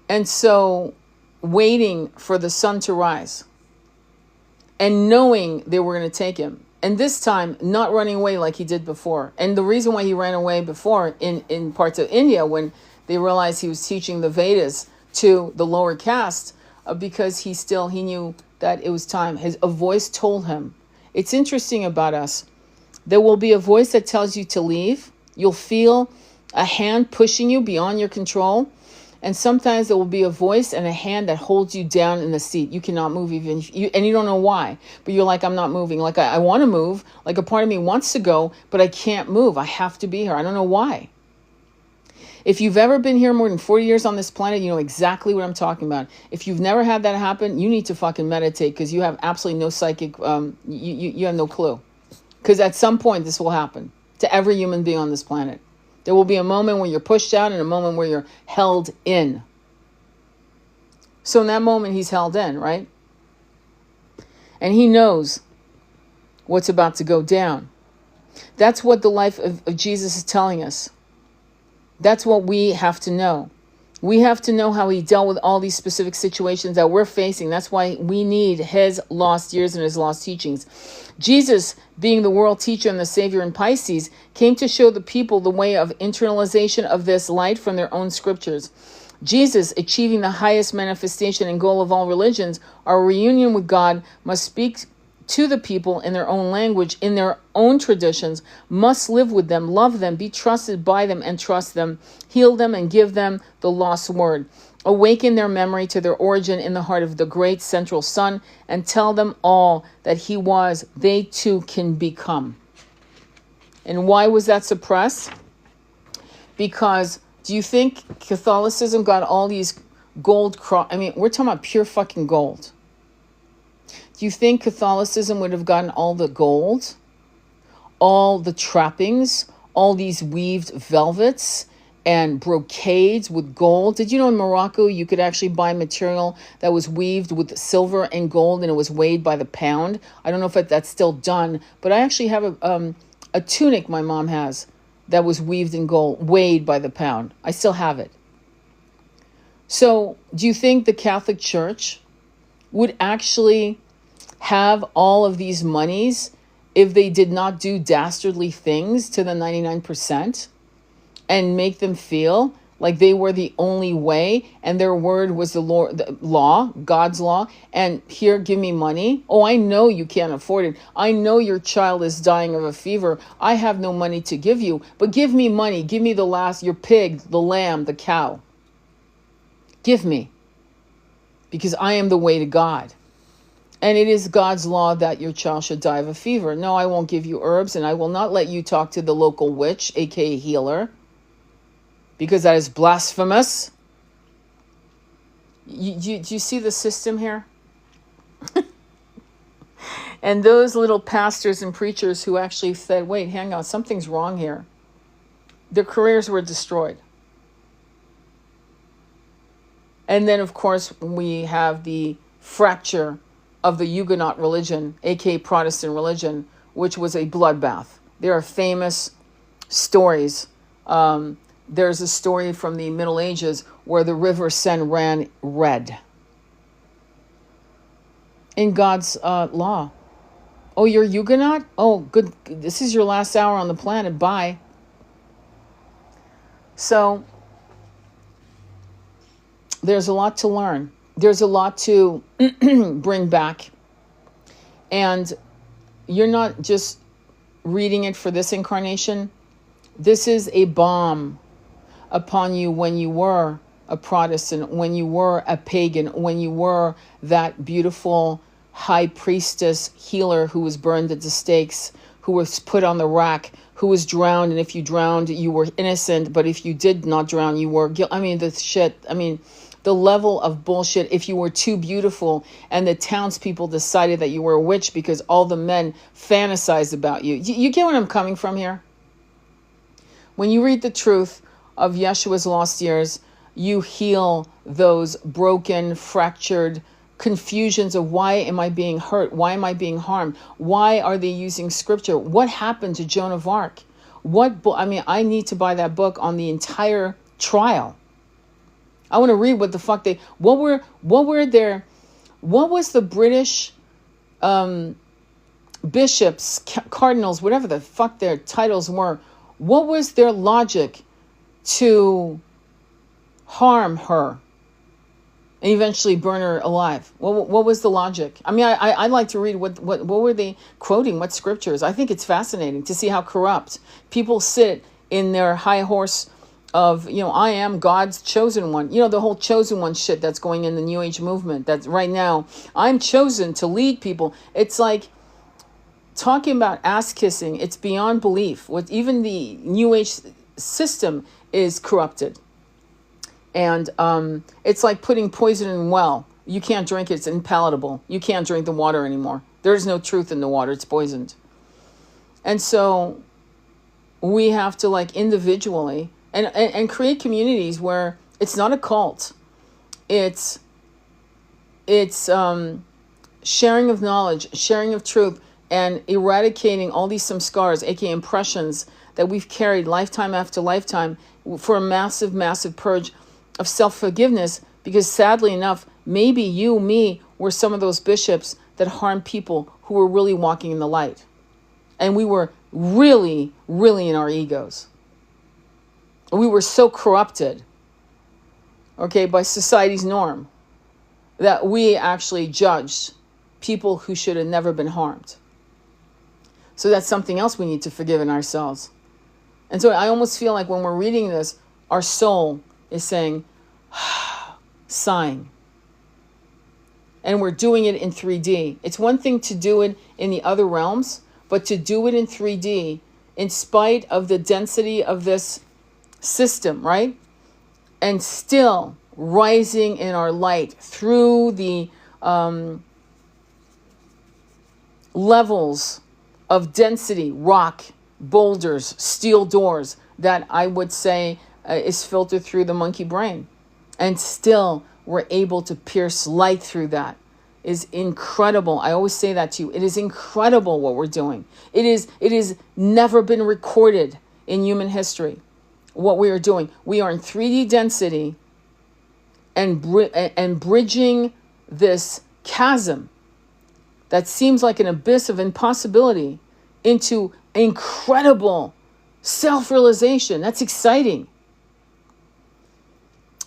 And so, waiting for the sun to rise and knowing they were going to take him. And this time, not running away like he did before. And the reason why he ran away before in parts of India, when they realized he was teaching the Vedas to the lower caste, because he knew that it was time. A voice told him. It's interesting about us. There will be a voice that tells you to leave. You'll feel a hand pushing you beyond your control. And sometimes there will be a voice and a hand that holds you down in the seat. You cannot move even if you, and you don't know why, but you're like, I'm not moving. Like I want to move. Like a part of me wants to go, but I can't move. I have to be here. I don't know why. If you've ever been here more than 40 years on this planet, you know exactly what I'm talking about. If you've never had that happen, you need to fucking meditate because you have absolutely no psychic, you have no clue. Because at some point this will happen to every human being on this planet. There will be a moment when you're pushed out and a moment where you're held in. So in that moment, he's held in, right? And he knows what's about to go down. That's what the life of Jesus is telling us. That's what we have to know. We have to know how he dealt with all these specific situations that we're facing. That's why we need his lost years and his lost teachings. Jesus, being the world teacher and the savior in Pisces, came to show the people the way of internalization of this light from their own scriptures. Jesus, achieving the highest manifestation and goal of all religions, our reunion with God, must speak to the people in their own language, in their own traditions, must live with them, love them, be trusted by them and trust them, heal them and give them the lost word. Awaken their memory to their origin in the heart of the great central sun and tell them all that he was, they too can become. And why was that suppressed? Because do you think Catholicism got all these gold we're talking about pure fucking gold. Do you think Catholicism would have gotten all the gold, all the trappings, all these weaved velvets and brocades with gold? Did you know in Morocco you could actually buy material that was weaved with silver and gold and it was weighed by the pound? I don't know if that's still done, but I actually have a tunic my mom has that was weaved in gold, weighed by the pound. I still have it. So do you think the Catholic Church would actually have all of these monies if they did not do dastardly things to the 99% and make them feel like they were the only way and their word was the law, God's law, and here, give me money. Oh, I know you can't afford it. I know your child is dying of a fever. I have no money to give you, but give me money. Give me your pig, the lamb, the cow. Give me, because I am the way to God. And it is God's law that your child should die of a fever. No, I won't give you herbs, and I will not let you talk to the local witch, aka healer, because that is blasphemous. Do you see the system here? And those little pastors and preachers who actually said, wait, hang on, something's wrong here. Their careers were destroyed. And then, of course, we have the fracture of the Huguenot religion, aka Protestant religion, which was a bloodbath. There are famous stories. There's a story from the Middle Ages where the river Seine ran red. In God's law. Oh, you're Huguenot? Oh, good. This is your last hour on the planet. Bye. So, there's a lot to learn. There's a lot to bring back. And you're not just reading it for this incarnation. This is a bomb upon you when you were a Protestant, when you were a pagan, when you were that beautiful high priestess healer who was burned at the stakes, who was put on the rack, who was drowned. And if you drowned, you were innocent. But if you did not drown, you were guilty. The level of bullshit. If you were too beautiful and the townspeople decided that you were a witch because all the men fantasized about you. You get what I'm coming from here? When you read the truth of Yeshua's lost years, you heal those broken, fractured confusions of why am I being hurt? Why am I being harmed? Why are they using scripture? What happened to Joan of Arc? I need to buy that book on the entire trial. I want to read what the fuck what was the British bishops, cardinals, whatever the fuck their titles were, what was their logic to harm her? and eventually burn her alive. What was the logic? I mean, I'd like to read what were they quoting, what scriptures. I think it's fascinating to see how corrupt people sit in their high horse of, I am God's chosen one. The whole chosen one shit that's going in the New Age movement. That's right now, I'm chosen to lead people. It's like talking about ass kissing. It's beyond belief. What even the New Age system is corrupted. And it's like putting poison in a well. You can't drink it. It's impalatable. You can't drink the water anymore. There's no truth in the water. It's poisoned. And so we have to individually and create communities where it's not a cult. It's sharing of knowledge, sharing of truth, and eradicating all these samskars, aka impressions that we've carried lifetime after lifetime for a massive, massive purge of self-forgiveness, because sadly enough, maybe you, me, were some of those bishops that harmed people who were really walking in the light. And we were really, really in our egos. We were so corrupted, by society's norm, that we actually judged people who should have never been harmed. So that's something else we need to forgive in ourselves. And so I almost feel like when we're reading this, our soul is saying, sighing. And we're doing it in 3D. It's one thing to do it in the other realms, but to do it in 3D, in spite of the density of this system, right? And still rising in our light through the levels of density, rock, boulders, steel doors, that I would say is filtered through the monkey brain. And still we're able to pierce light through that. Is incredible. I always say that to you. It is incredible what we're doing. It is never been recorded in human history. What we are doing. We are in 3D density and bridging this chasm that seems like an abyss of impossibility into incredible self-realization. That's exciting.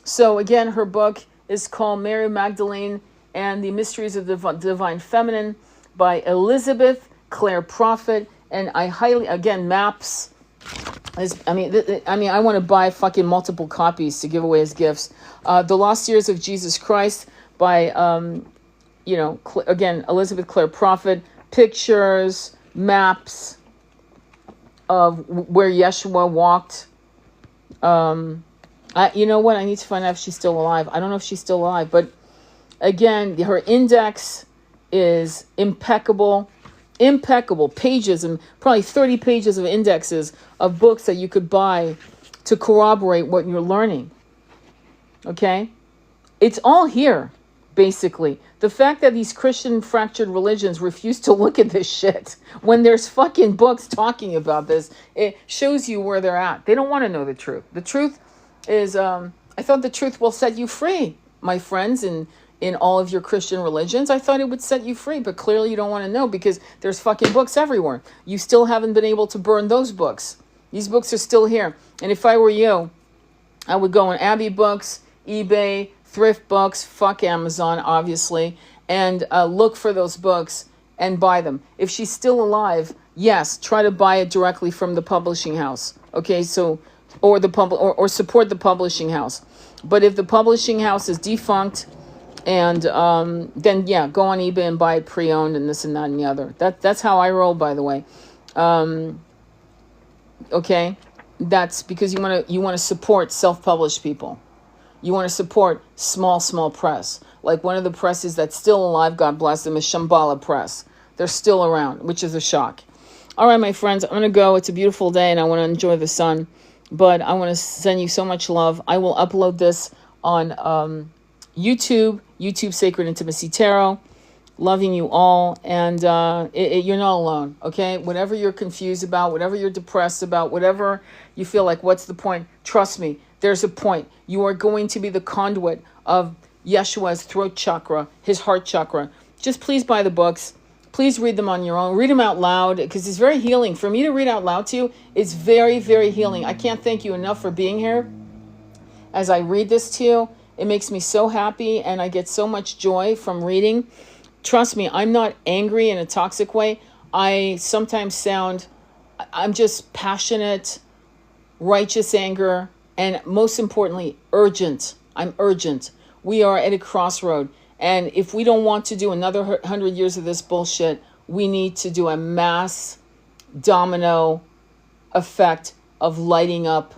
So again, her book is called Mary Magdalene and the Mysteries of the Divine Feminine by Elizabeth Clare Prophet. And I highly, again, maps. I want to buy fucking multiple copies to give away as gifts. The Lost Years of Jesus Christ by, again, Elizabeth Clare Prophet. Pictures, maps of where Yeshua walked. You know what? I need to find out if she's still alive. I don't know if she's still alive, but again, her index is impeccable pages, and probably 30 pages of indexes of books that you could buy to corroborate what you're learning. Okay? It's all here, basically. The fact that these Christian fractured religions refuse to look at this shit when there's fucking books talking about this, it shows you where they're at. They don't want to know the truth. The truth is, I thought the truth will set you free, my friends, in all of your Christian religions. I thought it would set you free, but clearly you don't want to know because there's fucking books everywhere. You still haven't been able to burn those books. These books are still here. And if I were you, I would go on Abbey Books, eBay, thrift books, fuck Amazon, obviously, and look for those books and buy them. If she's still alive, yes, try to buy it directly from the publishing house. Okay, so or support the publishing house. But if the publishing house is defunct, and then yeah, go on eBay and buy it pre-owned and this and that and the other. That's how I roll, by the way. Okay, that's because you want to support self-published people. You want to support small press. Like one of the presses that's still alive, God bless them, is Shambhala Press. They're still around, which is a shock. All right, my friends, I'm going to go. It's a beautiful day and I want to enjoy the sun. But I want to send you so much love. I will upload this on YouTube Sacred Intimacy Tarot. Loving you all. And you're not alone, okay? Whatever you're confused about, whatever you're depressed about, whatever you feel like, what's the point? Trust me, there's a point. You are going to be the conduit of Yeshua's throat chakra, his heart chakra. Just please buy the books. Please read them on your own. Read them out loud because it's very healing. For me to read out loud to you, it's very, very healing. I can't thank you enough for being here as I read this to you. It makes me so happy, and I get so much joy from reading. Trust me, I'm not angry in a toxic way. I sometimes I'm just passionate, righteous anger, and most importantly, urgent. I'm urgent. We are at a crossroad. And if we don't want to do another 100 years of this bullshit, we need to do a mass domino effect of lighting up